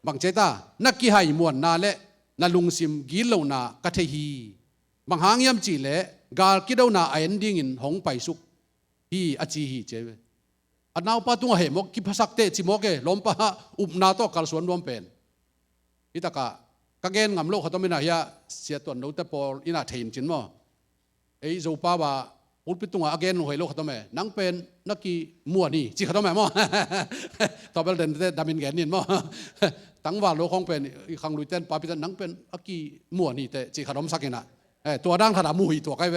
บางเจตานักกีฬาหมวนนาเละนาลุงซิมกิโลนากะเทฮีบางหางยามจีเละกาลกิดาวนาไอเอนดิ้งอินหงไปสุกฮีอจีฮีเจเวอันนาปาตุงเฮมกกิภาษาเตจิโมเกลมปะอุปนาโตกัลสวนรวมเป็นอิตากะกะเกนงำโลกเขาต้องมีนาเฮียเสียตัวโนเตปอลอินาเทนจินโมไอโจปาว่าอุปตุงเกนหวยโลกเขาต้องมีนังเป็นนักกีมัวนี่จีเขาต้องมีโมต่อไปเดินเตดามินแกนนินโมตั้งว่าโลกของเป็นอีกครั้งลุยเต้นปาปิตันนังเป็นนักกีมัวนี่แต่จีเขาต้องสักกินะตัวดังถนามุยตัวใกล้เว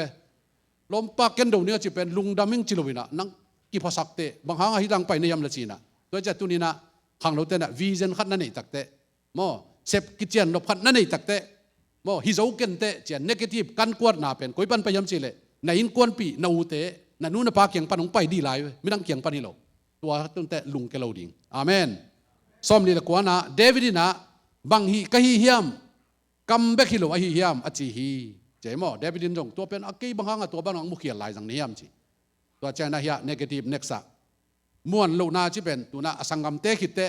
ลมปากเกนดูเนี่ยจะเป็นลุงดามิงจิโลวินะนังกิภาษาเตะบางครั้งฮิดังไปในยามละจีนะตัวจะตุนีนะขังเราเต้นวิเซนขัดนั่นเองตักเตะโมเซฟกิจเจนลบขัดนั่นเองตักเตะโมฮิโซเกนเตะเจนเนกาทีฟกันกวดนาเป็นคุยปันไปยามจีเลยในอินกวนปีนาอูเตะนานูนปากเกียงปันของไปดีหลายไม่ต้องเกียงปันนี่หรอกตัวตั้งแต่ลุงเกลาดิ่งอาเมนซ้อมนี่ละกว่านะเดวิดนะบางฮีกะฮีเฮียมกัมเบกฮิโลอฮีเฮียมอจีฮีเจมอเดวิดินจงตัวเป็นอักกีบางครั้งตัวบางมุขเขียนลายสังนิยมจีตัวเจ้าหน้าที่เนกาทีฟเน็กซ์ม้วนลูนาจีเป็นตัวน่ะสังกัมเตคิดเต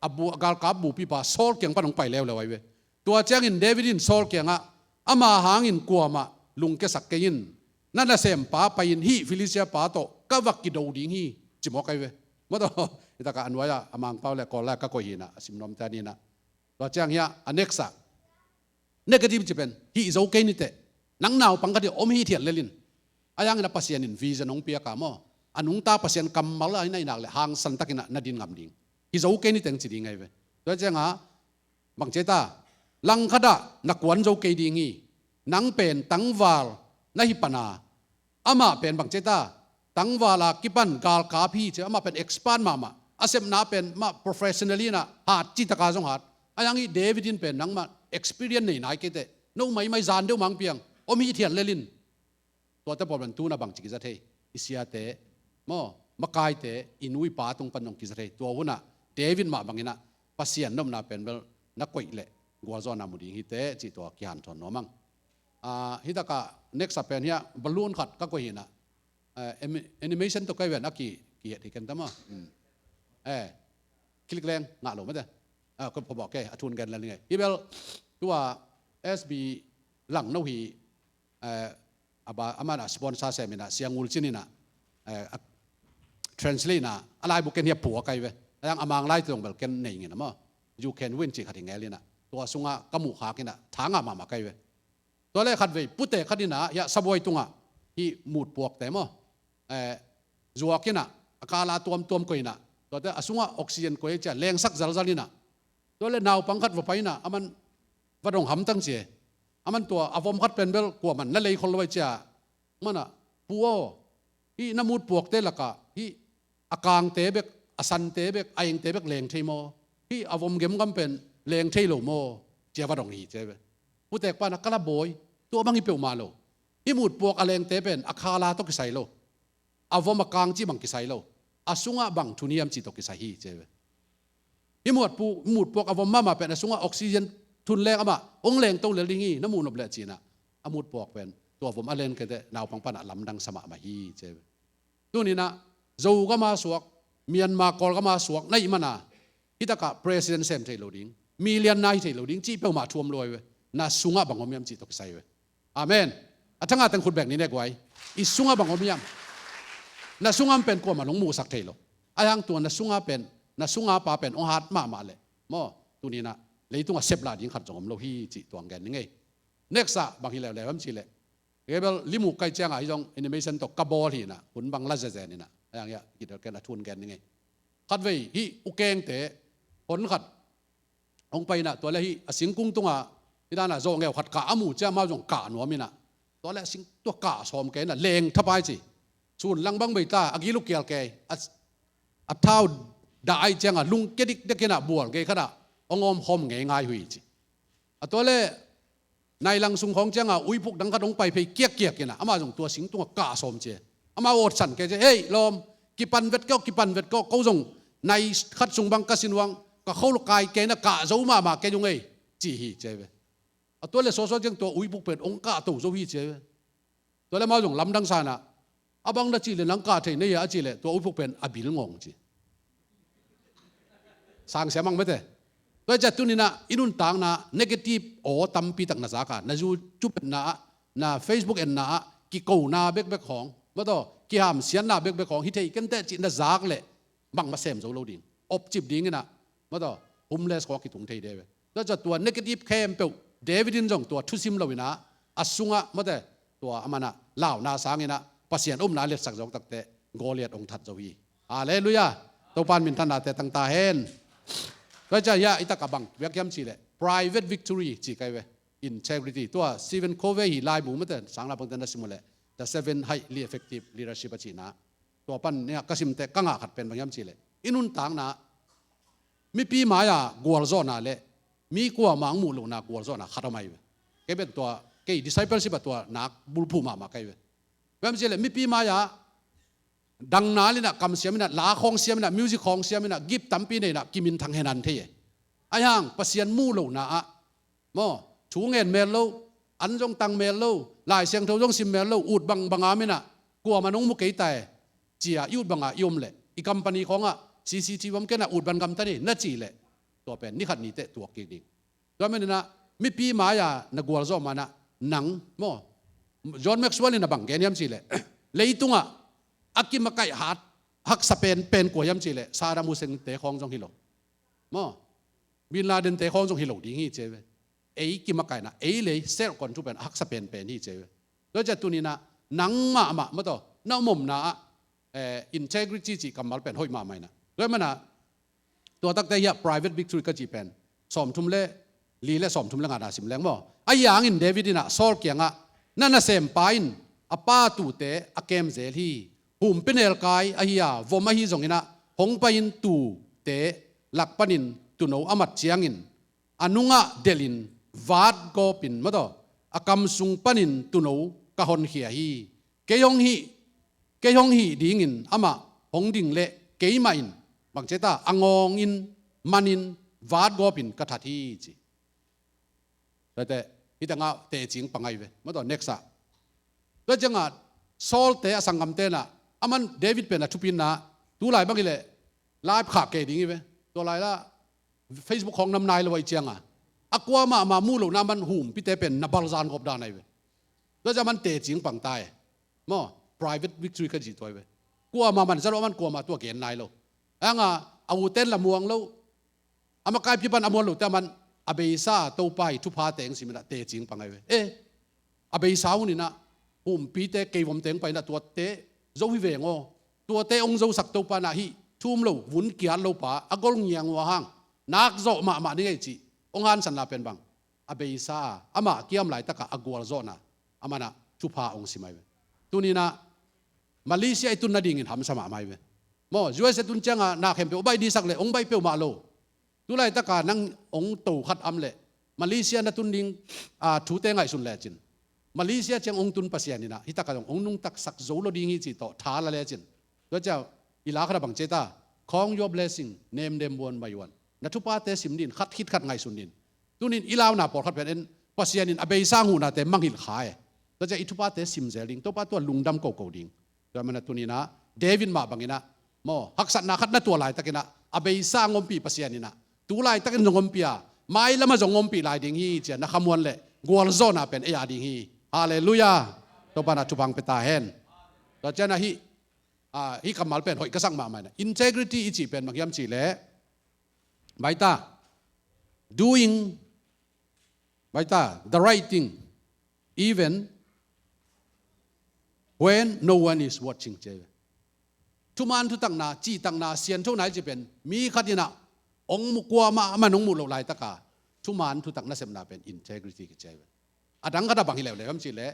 อบูกาลกับบูปีปาโซลเกียงปันลงไปแล้วเลยเว้ยตัวเจ้าอินเดวิดินโซลเกียงอามาหางอินกัวมาลุงเกสักเกินนั่นแหละเสมป้าไปอินฮีฟิลิเซียป้าโตก็วักกิดดูดิ่งฮีจิบอกไงเว้ยมาต่ออิตากาอันไว้อะอามังเป้าแหละก่อนแรกก็โกหินะสิมนอมตานีนะตัวเจ้าเฮียอันเน็กซ์เนกาทีฟจีเป็นฮีโซเกนิเตนังนาวปังกะเดียอมฮีเทียนเลลินอายังนะพัศยันินวีจะน้องเปียกามออันนุงตาพัศยันกำมาละไอ้นักเลยหางสันตักินะนาดินงามดิ่งฮิโซเกนิเตงจีดิ่งไงเว้ยตัวเจ้าบางเจตาลังคดานักวันโซเกดิ่งฮีนังเป็นตังวาลนาฮิปนาอามาเป็นบางเจตาตังวาลากิปันกาลกาพีเจ้าอามาเป็นเอ็กซ์พานมาอาเซมนาเป็นมาโปรเฟชชั่นอลีนะหาดจิตกาสงหาดอายังอีเดวิดินเป็นนังมาexperience ในไหนกันเตะนู้ไม่จานเดียวมังเปียงอมีเทียนเลลินตัวแต่พอเป็นตัวน่ะบางจิกิจเทอิสยาเตะมอมากายเตะอินุยป้าตรงปันนงกิจเทตัววุ้นน่ะเดวิดมาบางนะพัศยันน้ำน่ะเป็นแบบนักกุยเละกัวจอนามุดีฮิเตะจิตัวกิฮันทอนน้อมังฮิตากะ next เป็นเฮียบอลลูนขัดก็กุยนะanimation ตัวใกล้เวียนนักกี่ที่กันตั้มคลิกแรงงะหลงไม่ได้ก็พอบอกแกทุนกันแล้วไงอีเบลตัวSB หลังนู้ฮีอามาสปอนเซอร์เซมินะเสียงอุลจินินะtranslate นะอะไรบุกเกนเฮียปัวไกเว้ยยังอามังไล่ตรงแบบเกนเนี่ยงี้นะมั้ง you can win จีขัดยังไงเลยนะตัวสุงะกมุขากินะทางอามาไกเว้ยตัวแรกขัดเว้ยพุทธขัดนี่นะยาสบวยตุงะฮีมูดปวกแต่มั้งจัวกินะกาลาตัวมกุยนะตัวแต่สุงะออกซิเจนกุยจะแรงสักจัลนี่นะตัวเล่นนาวปังคัดว่าไปนะอามันวัดดงหำตั้งเสียอามันตัวอาวมคัดเป็นเบลกว่ามันนั่นเลยคนละไว้เจ้ามันอ่ะปัวฮีน้ำมูดปวกเตละกะฮีอากางเตเบกอสันเตเบกไอเองเตเบกแรงเทโมฮีอาวมเกมกันเป็นแรงเทโลโมเจ้าวัดดงฮีเจ้าผู้แต่กว่านักกระบอยตัวบางฮีเปียวมาโลฮีมูดปวกอแรงเตเป็นอาคาลาตกิไซโลอาวมอากางจีบังกิไซโลอาสุงะบังทุนียมจีตกิไซฮีเจ้าที่หมดพวกอวมมาเป็นสุงออกซิเจนทุนแรงอ่ะองแรงต้องเลี้ยงงี้น้ำมูลนบเละจีนะอมุดพวกเป็นตัวผมอเลนกันแต่นาวปังปันลำดังสมามาฮีเจ้าตัวนี้นะจูก็มาสวกเมียนมากอลก็มาสวกในมันนะ ฮิตากะ president เซมเทโลดิ้งมิลเลียนนายเทโลดิ้งจีเป้ามาท่วมรวยเว้น่าสุงะบังอมยามจีตกใส่เว้อาเมนอาทั้งอาตั้งคุณแบกนี้ได้กว่าอีสุงะบังอมยามน่าสุงะเป็นกว่ามาลงมูสักเทโลไอ้ยังตัวน่าสุงะเป็นน่าสุงะป้าเป็นองค์ฮัดมาเลยมอตัวนี้นะเลยตัวเซฟลาดิ้งขัดจงอมโลฮีจีตัวงแกนนี่ไง next อะบางทีแล้วมันจีเลยเก็บลิมูกไกเจียงอ่ะที่ตรง animation ตกกระบอกที่นะหุ่นบังลาเจนี่นะอย่างเงี้ยกิจการทุนแกนนี่ไงขัดไว้ฮีอุเกงเตะผลขัดองไปนะตัวแรกฮีสิงกุ้งตรงอ่ะที่นั่นน่ะโจงเอวขัดกะอามูเจ้ามาจงกะหนัวมินะตัวแรกสิงตัวกะสอมแกน่ะเลงทับไปสิส่วนลังบังใบตาอากิลูกเกียร์แกอัดเท้าได้เจียงอ่ะลุงเกดิกเด็กน่ะบวชแกขนาดองอมหอมง่ายหุยสิตัวแรกในลังสุงของเจ้าอุ้ยพวกดังกระดงไปไปเกียกกันนะอามาส่งตัวสิงตัวกาสมเจอามาโอดสันแกจะเฮ้ยลมกิปันเวทก็เขาส่งในขัดสุงบังกสินวังก็เขาลูกไก่แกน่ะกะเจ้ามาแกยังไงจีฮีเจเวตัวเลยโซจังตัวอุ้ยพวกเป็นองค์กาตัวเจ้าฮีเจเวตัวเลยมาส่งลำดังสานะอาบังดัจีเลยลังกาเทนี่ยาจีเลยตัวอุ้ยพวกเป็นอบิลงงจีสร้างเสียมังไม่ได้ตัวจัดตุนี่นะอินุนต่างนะ negative โอ้ตั้มปีตักนะสักการนะจูจุเป็นนะ Facebook เอ็นนะกิโกนะเบกของมาต่อกิหามเสียนนะเบกของฮิตเฮกันแต่จินนะซักเลยบังมาเซมโซโลดิ้งอบจิบดิ้งนะมาต่อ homeless ของกิถุงเทยเดวตัวจัดตัว negative เข้มเปล่าเดวิดินจงตัวทุซิมเราวินะอสุงะมาต่อตัวอามานะลาวนาสังนะปัสยานนาเล็ดสักจงตักเตะโกเลียดองทัดจวีอาเลลุยาตัวปานมินทันนาเตตั้งตาเห็นก็จะยาอิตากบังเวียกยมจีเลย private victory จีกันเว integrity ตัว Stephen Covey ไล่บุ้มมาเดินสังลาบังเดินได้สิมุเลย the 7 highly effective leadership จีนะตัวปันเนี่ยก็สิมเตกังอาขัดเป็นบางยมจีเลยอินุนต่างนะมีปีมายากวลโซนาเลยมีกว่ามังมูลนะกวลโซนาขัดทำไมเวก็เป็นตัวก็ discipleship ตัวนักบุลภูมากันเวเวมจีเลยมีปีมายาดังนั้นเลยนะคำเสียมินะลาของเสียมินะมิวสิกของเสียมินะกิบตั้มปีนี่นะกิมินทางเฮนันเทยไอ้ยังปัสยันมู่โลนะมอชูเงินเมลโลอันจงตังเมลโลลายเสียงเท่าจงซิมเมลโลอูดบังอามินะกลัวมันงมุกเกยแต่เจียอูดบังอายมเลยอีคัมปานีของCCTV ผมแค่น่ะอูดบันกำตันนี่น่าจีเลยตัวเป็นนี่ขัดนี่เตะตัวกิดิตัวมันนะมีปีมายานักวอลโซมานะหนังมอจอห์นแม็กซ์เวลล์นะบังแกนี่ยมจีเลยเลยตุงอากิมาไก่ฮักสเปนเป็นกว่ายำจีเลยซาดามูเซงเตะของจงฮิโลมอบินลาเดนเตะของจงฮิโลดีงี้เจเวกิมาไก่นะเลยเซลก่อนทุเป็นฮักสเปนเป็นนี่เจเวแล้วจะตัวนี้นะหนังมาต่อน้ามุมนะintegrity จีกำมัลเป็นห้อยมาไหมนะแล้วมันนะตัวตั้งแต่ยา private victory ก็จีเป็นสอมทุ่มเล่ลีเล่สอมทุ่มเล่งานาสิมแรงบ่ไอ้ยังอินเดวิดนะซอลเกียงนั่นน่ะเซมปายน์อาป้าตูเตะอาเกมเซลีหุ่มเป็นเอลกายอหิยาวมาฮีจงอินะหงไปอินตูเตะหลักปนินตุโนอามัดเจียงอินอนุงะเดลินวาดโกปินมาต่ออากำสุงปนินตุโนกะฮอนเฮียฮีเกยองฮีดิ่งอินอามาหงดิ่งเละเกยมาอินบางเจตาอังองอินมันินวาดโกปินกะทัดฮีจีแต่ฮิตังะเตะจิงปังไงเวมาต่อ next แล้วจังอ่ะโซลเตะสังกัมเตนะอามันเดวิดเป็นอะทุปินนะตัวไหลบ้างกี่เลยไลฟ์ขาเกดิ้งอีเว้ตัวไหลละเฟซบุ๊กของน้ำนายเลยไว้เจียงอ่ะอักว่ามามู่หลงน้ำมันหุ่มพี่เตเป็นนับบาลซานกบดานไอ้เว้แล้วจะมันเตะจิงปังตายมั่ว private victory ก็จีตัวเว้กลัวมันจะรู้มันกลัวมาตัวเกณฑ์นายเราอ่ะอาวุธเต้นละมวงแล้วอามากายพี่ปันอมวลหลุดแต่มันอเบซ่าตัวไปทุพาเตงสิมันเตะจิงปังไอ้เว้อเบซ่าหุ่นนี่นะหุ่มพี่เตเกยผมเตงไปนะตัวเตะโจฮิเวงโอตัวเตองโจสักตัวปานาฮีทุ่มโลวุ่นเกียร์โลป่าอากอลเงียงวะฮังนักโจมานี่ไงจีองฮันสันลาเป็นบังอเบซ่าอามาเกี่ยมไหลตะกะอากอลโจนะอามานะทุพาองสิไม่เวตัวนี้นะมาเลเซียตุนนาดิ่งทำสมาไม่เวมอยูเอสตุนเจ้านาเข้มเปอใบดีสักเลยองใบเปียวมาโลตัวไรตะกะนั่งองตู่ขัดอำเลยมาเลเซียนัตุนดิ่งถูเตงไงสุนแลจินมาเลเซียเชียงองตุนปัสยานี่นะฮิตากะองนุ่งตักสักโจโลดิ้งจีโตท้าละเลจินแล้วเจ้าอีลาขณะบังเจตาของ your blessing name them one by one นัทุปาเตสิมดินขัดคิดขัดไงสุนดินตุนินอีลาวนาปอดขัดเป็นปัสยานินอเบยสร้างหูนาเตมังหิลขายแล้วเจ้าอิทุปาเตสิมเซลิงตัวป้าตัวลุงดำโกดิ้งตัวมันตุนินะเดวินมาบังอินะมอฮักสัตนาขัดนัตัวลายตะกินะ อเบซ่างอมปีปัสยานี่นะตูไลตักันงอมปีอะไม่ละมาจงงอมปีลายดิ่งฮีเจนะขมวนเลยกัวลโซน่ะเป็นเอียดิ่งฮีฮาเลลูยาตัวปานาทุบังเปตาเฮนตัวเจนะฮีคำมาเป็นหอยกระสังมาไม่นะ integrity อีจีเป็นมักยำจีเล่ใบตา doing ใบตา the right thing even when no one is watching เจทุมันทุตังนาจีตังนาเสียนทุกไหนจะเป็นมีขัดยนะองมุกวามามันองมุลลายตะกาทุมันทุตังนาเสมนาเป็น integrity เจอดังก็ได้บางทีแล้วคำจีเล่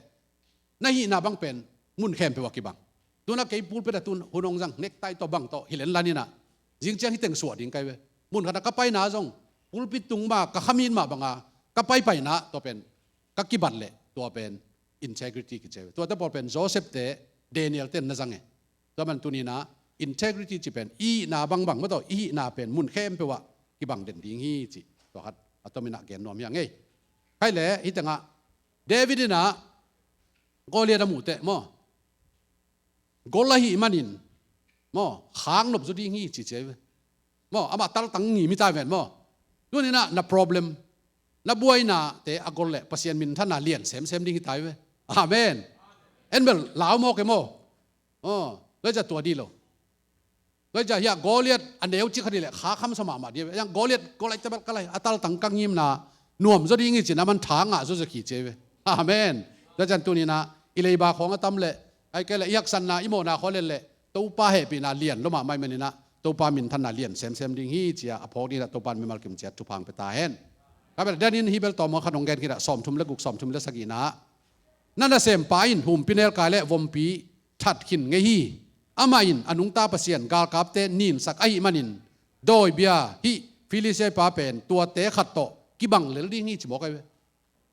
นั่นฮีนาบังเป็นมุนเข้มไปว่ากี่บังตัวนักเก็บพูดไปแต่ตุนหุ่นองจังเน็กไตตัวบังโตฮิเลนลานี่นะจิงเจ้าที่เต็งสวดยิงไกเวมุนขณะก็ไปนาจงพูดปิดตุงมากก็ขมินมาบังอาก็ไปนะตัวเป็นก็กิบันเล่ตัวเป็น integrity กิจเวตัวแต่พอเป็นโจเซฟเตเดนิเอลเตนนะจังเงตัวมันตัวนี้นะ integrity จะเป็นอีนาบังไม่ต่ออีนาเป็นมุนเข้มไปว่ากี่บังเด่นดิ้งฮีจิตัวฮัดตัวมีนักเกณฑ์นอมยังไงใครเล่ฮิตังะเดวิดนะก็เรียนมุเตมอกลหิมันินมอขางนบสุดยิ่งจีเจวมออามาตัลตังงี้มิตายเวนมอตัวนี้นะ problem นับวยนะแต่อากลเล่ปัสยานมินท่านน่าเลียนเซมดิ้งตายเวอาเมนเอ็นเบลลาวมอเกมอแล้วจะตัวดีโลแล้วจะอยากกอเลียดอันเดียวจิคดีแหละขาคำสมามาเดียวยังกอเลียดกออะไรจะแบบอะไรอัตลตังกังยิมนะนวมสุดยิ่งจีนะมันทางอ่ะสุดจะขีเจวอาเมนแล้วจันตัวนี้นะอิเลบาของตั้มเล่ไอ้แกเลยยักษ์สันนาอิโมนาเขาเล่นเลยตัวป้าเหปีนาเลียนแล้วมาไม่เมนินะตัวป้ามินทันนาเลียนเซมดิ้งฮีเจียอภอกนี่นะตัวป้ามีมาลกิมเจียทุพังไปตาเห็นครับเดี๋ยวนี้ฮิเบลต่อมาขนมแกนกินะสอมทุมเล็กุกสอมทุมเล็กสกินะนั่นน่ะเซมปาอินหุ่มพินเอลกายเล่วมปีทัดขินไงฮีอามาอินอนุงตาเปเซียนกาลกับเตนินสักไอมันินโดยเบียฮีฟิลิเซปาเป็นตัวเตะขัดโตกิบังเลดิ้งฮีจิบอกไอ้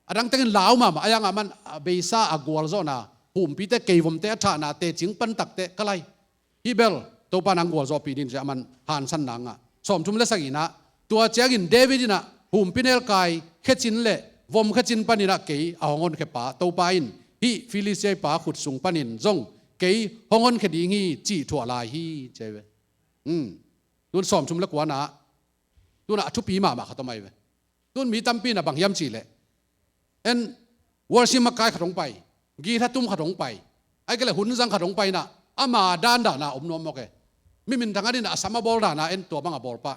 อดังเต็งลาวมาอายังมันเบซ่าอากวลโซนาหุ่มปีเตะเกยวมเตะชานาเตะจิงปันตักเตะก็ไรฮิเบลตัวปานังกัวโซปีดินจะมันหันสันนังอ่ะสมทุมเลสักินะตัวเจ้ากินเดวิดนะหุ่มปีเนลกายแค่จินเล่วมแค่จินปันินะเกยเอางอนแค่ป่าตัวปาอินฮิฟิลิเซป่าขุดสูงปันินจงเกยหงอนแค่ดีงี้จีถั่วลายฮีเจ้าเวตัวสมทุมเลกว่านะตัวน่ะชุบปีมาเขาทำไมเวตัวมีตั้มปีน่ะบางยามจีเล่เอ็นวอร์ชิมากายขดงไปกีถ้าตุ้มขดงไปไอ้ก็เลยหุ่นสังขดงไปนะอามาด้านด่านะอมนวมโอเคมิมินทางนี้นะสามบอลด่านะเอ็นตัวบังบอลปะ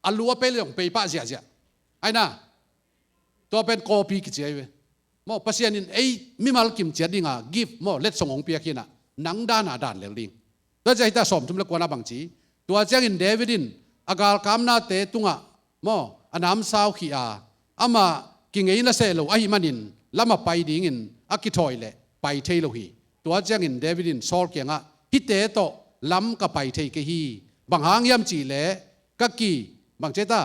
อัลลัวเปลี่ยนไปปะเสียไอ้น่ะตัวเป็นโคปีกิจเวมอปัสยานินไอ้มิมาลกิมเจียดิงะกิฟมอเล็ดส่งองเปียกินะนังด้านด้านเลลิงตัวใจตาสมทุมเล็กว่านะบางจีตัวเจ้าอินเดวิดินอากาลคำนาเตตุงะมออันน้ำสาวขี้อามากิงไงน่ะเซโลไอ้มันินแล้วมาไปดิ่งินอากิทอยเลยไปเทโลฮีตัวเจ้าอินเดวิดินซอลเกียงะฮิเตโตล้ำกับไปเทกฮีบางหางยำจีเล่กักกีบางเจตา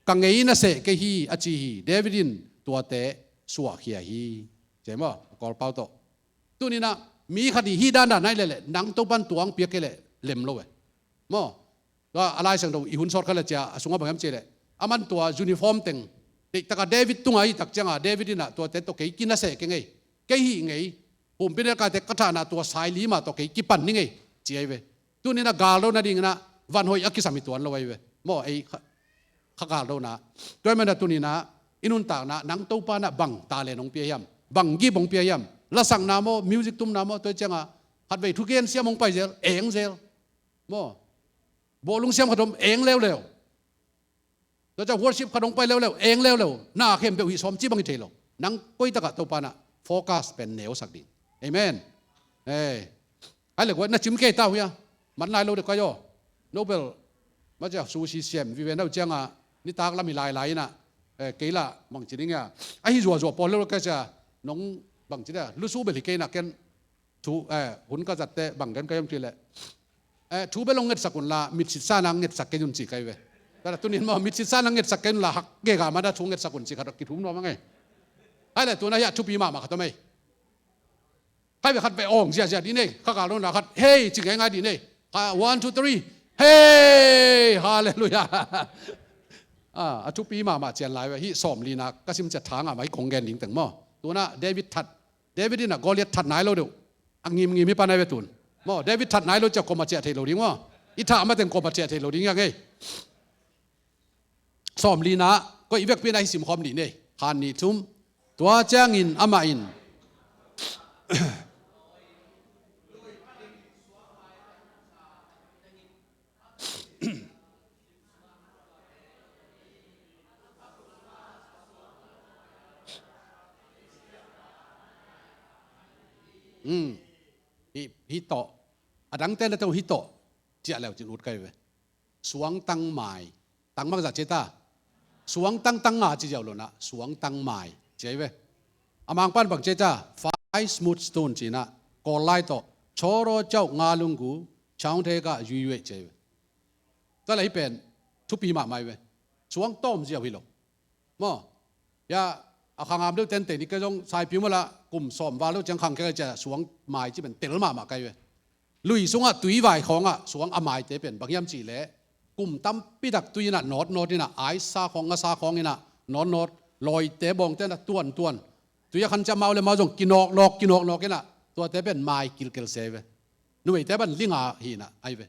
กังไงน่ะเซกฮีอาจีฮีเดวิดินตัวเตะสวกเฮียฮีเจ๋งมั้ยกอลเป้าโตตัวนี้นะมีคดีฮีด้านไหนเลยนังตัวปันตัวงเปียกเลยเล็มโลเว้มั้งว่าอะไรสังเราอีหุ่นสอดกันเลยจ้าสงฆ์บางยำจีเลยอามันตัวยูนิฟอร์มเต็งเด็กตะกาเดวิดตุงไงตักจังอ่ะเดวิดน่ะตัวเตะตัวเกยกินน่ะเสกไงเกยฮีไงผมเป็นการเตะกระถาน่ะตัวสายลีมาตัวเกยกิปันนี่ไงเจียเวตัวนี้นะกาลโลนะดิ่งนะวันหอยอักกิสามิตัวนั่นเลยเว้มอไอ้ข้ากาลโลนะด้วยมันตัวนี้นะอินุนตากนะนังตัวปานะบังตาเลนองเปียยำบังกีบองเปียยำละสังนามอมิวสิกตุ้มนามอตัวจังอ่ะหัดไปทุกเย็นเสียมองไปเซลเองเซลมอโบลุงเสียมขนมเองเร็วเราจะ worship ขนมไปเร็วๆเองเร็วๆหน้าเข้มเปรี้ยวหิสมจีบังเทโลนังกุยตะกะตัวปานะโฟกัสเป็นเหนียวสักดินเอเมนไอ้เหล็กว่าน่าจิ้มเกต้าเฮียมันลายเราเด็กก็ย่อโนเบลมาจากซูชิเซียมวิเวนเอาเจ้าอ่ะนี่ตากละมีลายนะเกล่าบางจีนี่ไงไอ้ที่รัวปอลแล้วก็จะน้องบางจีเนี่ยรู้สู้เบลิเกน่ะกันถูหุ่นก็จัดแต่บางกันก็ยังจีแหละถูไปลงเงินสักคนละมิดสิซ่านังเงินสักเกยุนจีไกเวแต่ตัวนี้มันมิดสิซ่านังเงินสักเกนละหักเกกามาได้ทุ่งเงินสักคนจีขัดกิทุ่มน้องมั้งไงไอ้เนี่ยตัวนั้นอยากทุบปีมาขัดทำไมใครไปขัดไปอ่องเสียดีนี่ข้าการโน่นนะขัดเฮ้ยจีไงไงดีนี่1 2 3เฮ้ฮาเลลูยาทุบปีมาเจียนไลไว้ที่สอมลีนะก็ซิมจะทางไม่คงแกนหลิงแต่งมั่วตัวน่ะเดวิดทัดเดวิดนี่นะกอเลียทัดไหนเราเดียวอังงิมไม่ปานในเวตุนมั่วเดวิดทัดไหนเราจะกมาเจาะเทโลดิ้งมั่ว อิท่ามาเต็งกบเจเทโลดิ้งยังไงสอมลีนะก็อีเวกเป็นไอสิมคอมนี่เนี่ยฮานี่ทุ่มตัวแจ้งอินอามาอินฮิโตอดังเต้นแล้วเจ้าฮิโตเจ้าแล้วจึงอุดกันไปสวงตั้งหมายตั้งมักจะเจตาสวงตั้งงาจีเจ้าโลนะสวงตั้งหมายเจ้าเว้อามังปันบักเจตาไฟสมูทสโตนจีน่ะกอลไลโตโชโรเจ้างาลุงกูช่างเทกะยุยเวเจ้าแต่ละอีเป็นทุปีมาไม่เว้สวงต้มเจ้าฮิโลมั้งยาอาคางามเลือกเต้นเตะนี่ก็ต้องใส่ผิวมาละกลุ่มสอมว่าแล้วจังขังแค่จะสวงไม้ที่เป็นเตะละมาไกลเว้ลุยสวงตุยไหวของสวงอไม้เตะเป็นบางยามจีเละกลุ่มตั้มปีดักตุยน่ะนอดนี่น่ะไอซาของซาของนี่น่ะนอดลอยเตะบองเตะน่ะต้วนตุยขันจะเมาเลยมาจงกินอกนี่น่ะตัวเตะเป็นไม้กิลเกลเซเว้นุ่ยเตะเป็นลิงาหีน่ะไอเว้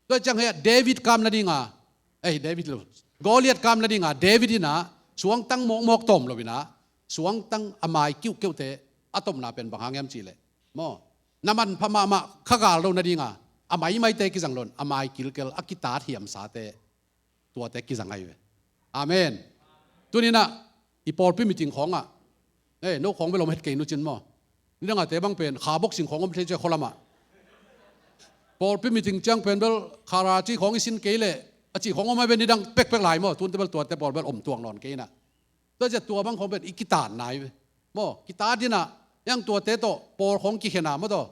ตัวจังเฮเดวิดกามนาดิงาเดวิดโกเลียตกามนาดิงาเดวิดนี่น่ะสวงตั้งมกต้มเลยนะสวงตั้งอมายกิ้วเตะอะตอมนาเป็นบางหางแอมจีเลยมอน้ำมันพม่ามาขกาลเรานาดีงาอมายไม่เตะกิจังลนอมายกิลเกลอักิตาเทียมสาเตตัวเตะกิจังไงเว้อาเมนตัวนี้นะอีปอลพิมิติงของนกของไปลมเฮ็ดเก่งนุจินมอนี่นั่งเตะบังเป็นขาบกสิ่งของก็ไม่ใช่เจ้าคนละมาปอลพิมิติงจังเป็นเบลคาราจีของอิสินเกลเลยจีของก็ไม่เป็นนี่ดังเป๊กหลายมอทุนเตะเบลตัวเตะบอลเบลอมตวงนอนเกน่ะตัวจะตัวบางคนเป็นอีกิตาไหนบ่กีตาร์ที่น่ะยังตัวเตโตปอของกิเขนามาตัว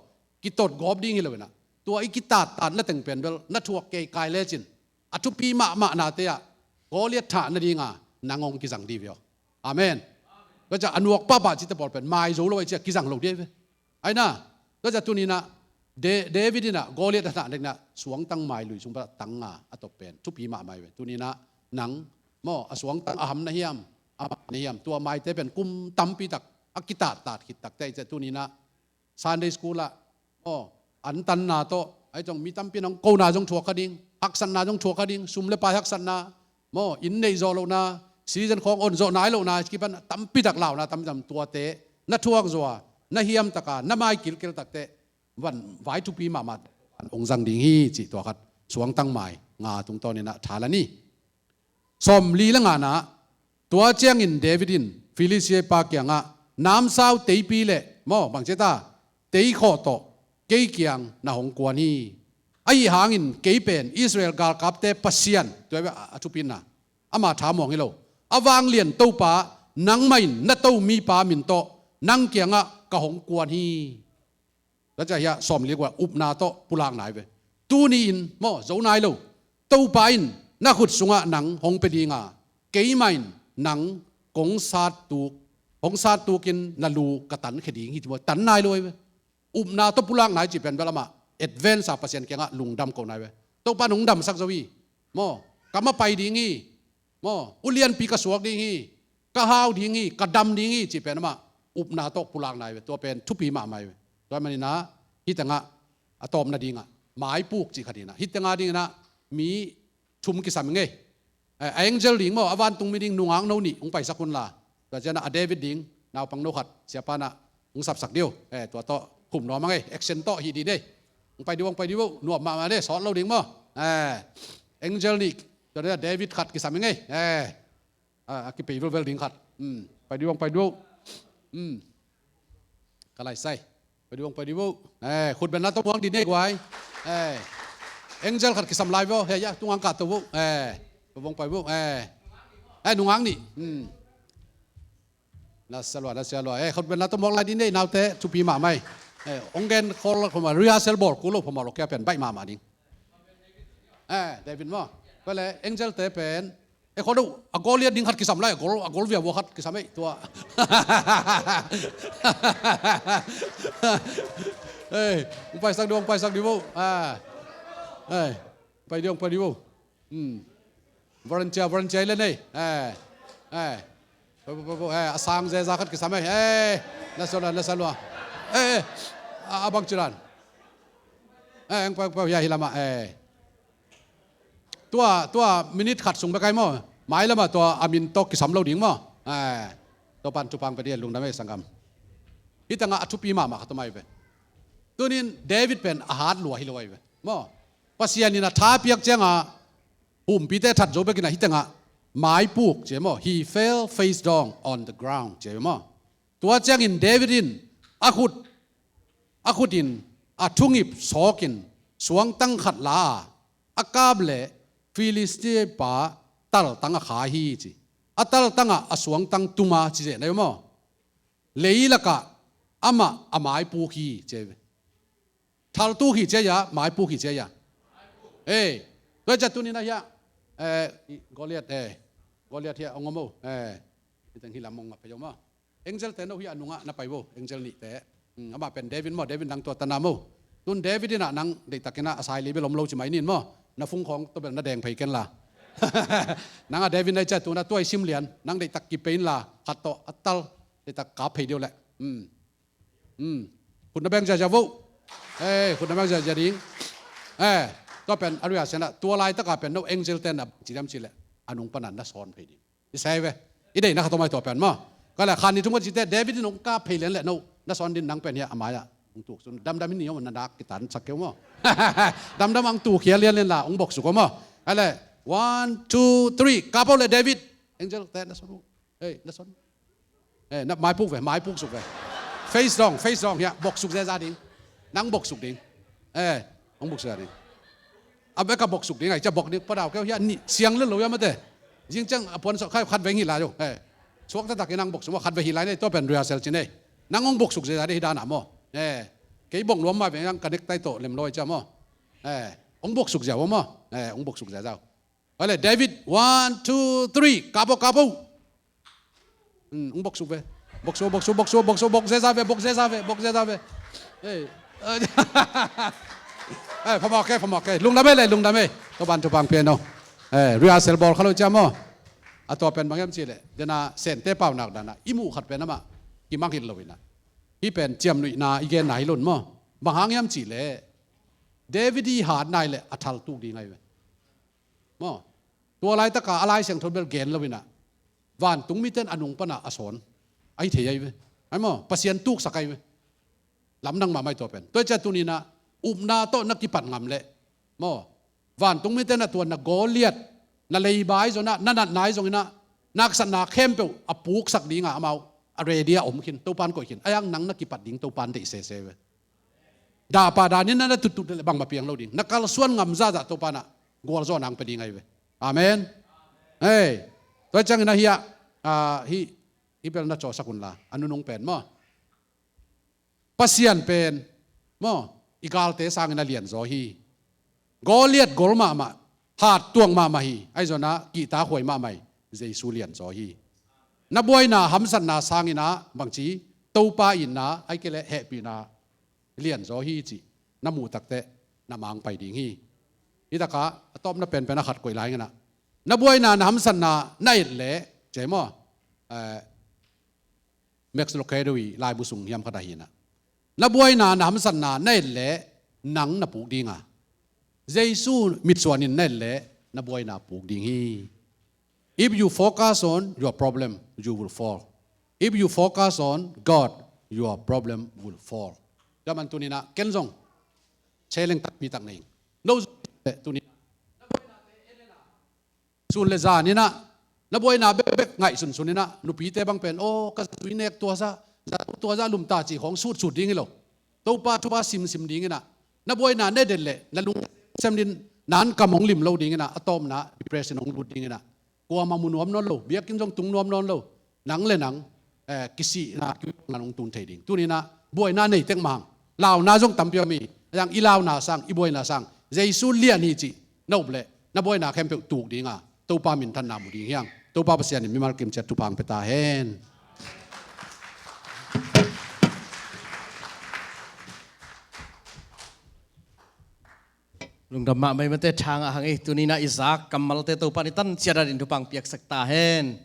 กิตดกอบดิ้งเลยนะตัวอีกิตาร์ตัดแล้วแต่งเป็นเบลนัทวกเกยกายเลจินอัตุปีมานาเตียโกเลียถานาดีงานางงกิสังดีเวียวอาเมนก็จะอนวกป้าบาจิตบอลเป็นไม้โจลไว้เจ้ากิสังลงเดียวไอ้น่ะก็จะตัวนี้นะเดวิดน่ะโกเลียถาเด็กน่ะสวงตั้งไม้ลุยสวงตั้งงาอัตเป็นทุปีมาไม้เว้ตัวนี้นะหนังม่อสวงตั้งอาหมนะเฮียมนี่ยมตัวไม้เตเป็นกุมตั้มปีตักอักิตาตัดขิดตักแต่จะตัวนี้นะซันเดย์สคูลละอันตันนาโตไอ้จงมีตั้มปีน้องโกนาจงชัวคดิ้งฮักสันนาจงชัวคดิ้งซุ่มเลปายฮักสันนาอินเนยโซโลนาซีซันของอนโซนายโลนาสกิปันตั้มปีตักเหล่านะตั้มตัวเตะนัทวกจัวนัเฮียมตะการนัไม้กิลตักเตะวันไว้ทุปีมามัดองค์จังดิ่งฮีจีตัวขัดสวงตั้งไม้งาตรงตัวนี้นะฐานละนี่สมลีละงานะตัวเจียงอินเดวิดินฟิลิเซียปากยังน้ำสาวเตยปีเล่มอบางเจตาเตยข้อโตเกยเกียงนาหงกวนีไอหางอินเกยเป็นอิสราเอลกาลกับเตปัสเซียนตัวแบบทุปินนะอามาถามมองให้เราอวางเลียนตู้ป่านังไม่นัตู้มีป่ามินโตนังเกียงกะหงกวนีแล้วจะเฮียสอมเรียกว่าอุปนาโตปุลางไหนไปตูนีอินมอเจ้านายเราตู้ป่าอินนักขุดสุงะหนังหงเปดีงาเกยไม่หนังกงซาตูกินนาลูกตันขดีงี้ตัวตันนายเลยอุบนาตปุลังนายจีเป็นเวลามาเอ็ดเวนซ์เปอร์เซ็นต์แกงะลุงดำคนนายเว้ตัวปานุงดำสักสวีมอกำมาไปดีงี้มออุเลียนปีกระสวกดีงี้กะฮาวดีงี้กะดำดีงี้จีเป็นมาอุบนาตปุลังนายเว้ตัวเป็นทุปีมาไม่เว้ตัวมันนี่นะฮิตงะอะตอมนาดีงะหมายปูกจีขดีนะฮิตงะดีนะมีชุมกิสามไงไอ้เอ็งเจลดิงบอกอวันตุงมีดิงนุ่งหางโนนี่องไปสักคนละแต่เจ้าน่ะเดวิดดิงนาวปังโนขัดเสียปานะองสักเดียวตัวโตขุมหนอมั้งไงเอ็กเซนโตฮีดีเด้องไปดิวหนวบมาเด้สอนเราดิงมั้งเอ็งเจลดิกตัวนี้เดวิดขัดกิสามไงกิปีเวลดิงขัดไปดิวกะไรใส่ไปดิวขุดเป็นนัดตัววางดีเด้กว่าเอ็งเจลขัดกิสามไลฟ์วะเฮียตัววางกัดตัววงไปบุนุ่งอังนี่น่าสลวยเขาเป็นนักตมองลายดินได้นาวเตะทุปีมาไหมองเกนคอลผมมาเรียเซลบอร์กูโลผมมาโลแกเป็นใบมาดิเดวิดมั้งก็เลยเอ็งเจลเตะเป็นเขาดูอากอเลียดิ้งขัดกิสามไรอากอลเวียวัวขัดกิสามไอตัวไปสักดวงไปดิววอร์เรนเจเลยนี่อาสังเจซักกิสามน่าสลวยอาบังจุลันเอ็งไปยาฮิลามา ตัวมินิทขัดส่งไปไกลมั้งหมายแล้วมาตัวอามินตกกิสำเราดิ่งมั้งตัวปันจุปังไปเดียลุงดำไม่สังกัมฮิตังอัตุปีมาขัดทำไมไปตัวนี้เดวิดเป็นอาหารหลวงฮิโลไว้ไปมั้งปัสยานี่นะท้าเปียกเจ้าหุ่มปีเตถัดโจไปกินฮิตังไม้ปุกเจ้ามั้ง he fell face down on the ground เจ้ามั้งตัวเจ้าอินเดวิดินอาคุดินอาทุ่งิบสอกินสวงตั้งขัดลาอากาบเล่ฟิลิสเตียป่าตัลตั้งขาฮีจีอัตัลตั้งสวงตั้งตุมาจีเจนายมั้งเลยละกะอามาไม้ปุกฮีเจ้าทัลตุฮีเจ้าไม้ปุกฮีเจ้าตัวจัตุนี่นะยะกอเลียดเฮียองงูนี่ตั้งฮิลามงไปยมเอ็งเจลเตนเอาฮิอานุงะนับไปบ่เอ็งเจลนี่แต่อามาเป็นเดวิดมั้งเดวิดดังตัวตนามั้งตุนเดวิดนี่นะนังเด็กตะกินะอาศัยลีเบลอมโลจิไหมนี่มั้งนับฟุ้งของตัวเป็นนัดแดงไปกันล่ะนังเดวิดในจัตุนะตัวไอซิมเลียนนังเด็กตะกิเป็นล่ะขัดโตอัตตลเด็กตะกาเพเดียวแหละคุณนับแบงจะวุคุณนับแบงจะดิ้งตัวเป็นอริยสันตัวลายตะกาเป็นนกเอ็งเจลเตนอ่ะจีดำจีแหละอนุปนันนัสอนเพดีอีใช่ไหมอีเด็กนักตัวไม่ตัวเป็นมั้งก็แหละคันนี้ทุกคนจีเตเดวิดนกกาเพเลียนแหละนกนัสอนดินนังเป็นเนี่ยอามายะถูกส่วนดำนี่มันนักกิตันสักเกี่ยวมั้งดำอังตู่เขียนเรียนล่ะองบอกสุกมั้งอะไร one two three กาโปเลยเดวิดเอ็งเจลเตนนัสอนนัสอนนับไม้ปุกสุกไป face down เนี่ยบอกสุกเจ้าดิ้งนังบอกสุกดิ้งองบอกสุกดิ้งอาเบกับบอกสุกดิ้งไงจะบอกนี่พอดาวแก้วเฮียนี่เสียงเรื่องหลวยังไม่ได้ยิ่งจังปนสกขัดเวงหิลายอยู่ช่วงตั้งแต่นังบอกสุกว่าขัดเวงหิลายเนี่ยตัวเป็นเรือเซลจินเนี่ยนังองบอกสุกเจ้าดิ้งด้านหน้ามั้งเกี่ยบอกรวมมาเป็นยังกันเด็กใต้โต๊ะเล่มลอยจ้ามั้งองบอกสุกเจ้ามั้งองบอกสุกเจ้าอะไรเดวิด one two three กาโปองบอกสุกไปบอกเซซาเวพมอกแกลุงดำเลยตัวบันทุบังเปียโนเรียเซลบอลเขาเลยจ้ามั้งตัวเป็นบางอย่างจีเลยเดี๋ยวน่ะเซนเตเป้าหนักด้านน่ะอิมูขัดเป็นน่ะมั้งกิมังหินเลยนะที่เป็นเจียมหนุ่ยนาอีเกนไหนลุ่นมั้งบางอย่างจีเลยเดวิดหาดนายเลยอัฐัลตุกดีไงเว้ยมั้งตัวอะไรตะกาอะไรเสียงทนเบลเกนเลยนะวันตุงมิเตนอนุงปนะอสอนไอ้เทียเว้ยไอ้มั้งปัสยันตุกสักไงเว้ยลำนังมาไม่ตัวเป็นตัวเจ้าตัวนี้นะนาโตนักกิปัดงำเละมั้งวันตุงมิเตนตัวนักโกเลียดนักเลยบายจนนั่นนายจงนะนักสนาเข้มเปล่าปูกสักดีงาเอาอะไรเดียอมขินตัวปานก่อยขินไอ้ยังนังนักกิปัดดิ้งตัวปานเตะเซเว้ยดาปาดานี่นั่นตุดเลยบางมาเพียงเราดิ้งนักการส่วนงำซาตัวปานะกอลโซนังไปดิ้งไงเว้ยอาเมนตัวจังนะเฮียฮีเป็นนักโจสักุลละอนุนงเป็นมั้งปัสยันเป็นมั้งอีกาลเตสังนักเรียนโซฮีกอเลียดกอลมาหาดตวงมาฮีไอ้จนะกีตาหวยมาไม่เจสุเลียนโซฮีนับวยนาหัมสันนาสังอินะบางทีตัวป้าอินนะไอ้เกลเฮปีนาเลียนโซฮีจีน้ำมูตักเตะน้ำมังไปดิ้งฮีนี่ตะกะต้มน้ำเป็นนักขัดกวยไรกันนะนับวยนาหัมสันนาในเละเจมั้งเม็กซ์โลเคดวีลายบุษงยำขดาหินะนับวยนาหัมสันนาในเละหนังนับปูดิ้งอ่ะเจสูมิดส่วนนินในเละนับวยนาปูดิ้งฮีIf you focus on your problem, you will fall. If you focus on God, your problem will fall. แล้วมันตัวนี้นะเกณฑ์ส่งเชลเลงตักมีตักนี่โน้ตตัวนี้ส่วนเลซ่านี่นะนับไว้นาเบ๊กไงส่วนนี้นะนุปีเตบังเป็นโอ้ก็ตัวนี้ตัวซะลุมตาจีของสุดดิ้งเหรอตัวป้าซิมดิ้งนะนับไว้นาเนเดลเล่นั่นลุงเซมดินนานกำมองลิมเราดิ้งนะอะตอมนะดิเพรสชันของลุดดิ้งนะกลัวมามุนวมนอนโลเบียกินจงตุงนวมนอนโลหนังเลยหนังกิสินะงานองตุนเทดิ้งตัวนี้นะบวยนาในเต็งมังลาวนาจงตั้มเปียมีอย่างอีลาวนาสังอีบวยนาสังเจสุเลียนี่จีนบเล่นับวยนาเข้มเปตูกดิ้งอ่ะตัวป้ามินทันนามุดิ้งยังตัวป้าเปเสียนมีมาร์กิมเจตุพังเปตาเฮนลุงดำมาไม่มาเตะทางอ่ะฮังเอตัวนี้นะอิสากำมัลเตตัวปานิตันเชียร์ดินทุปังเปียกสักตาเฮน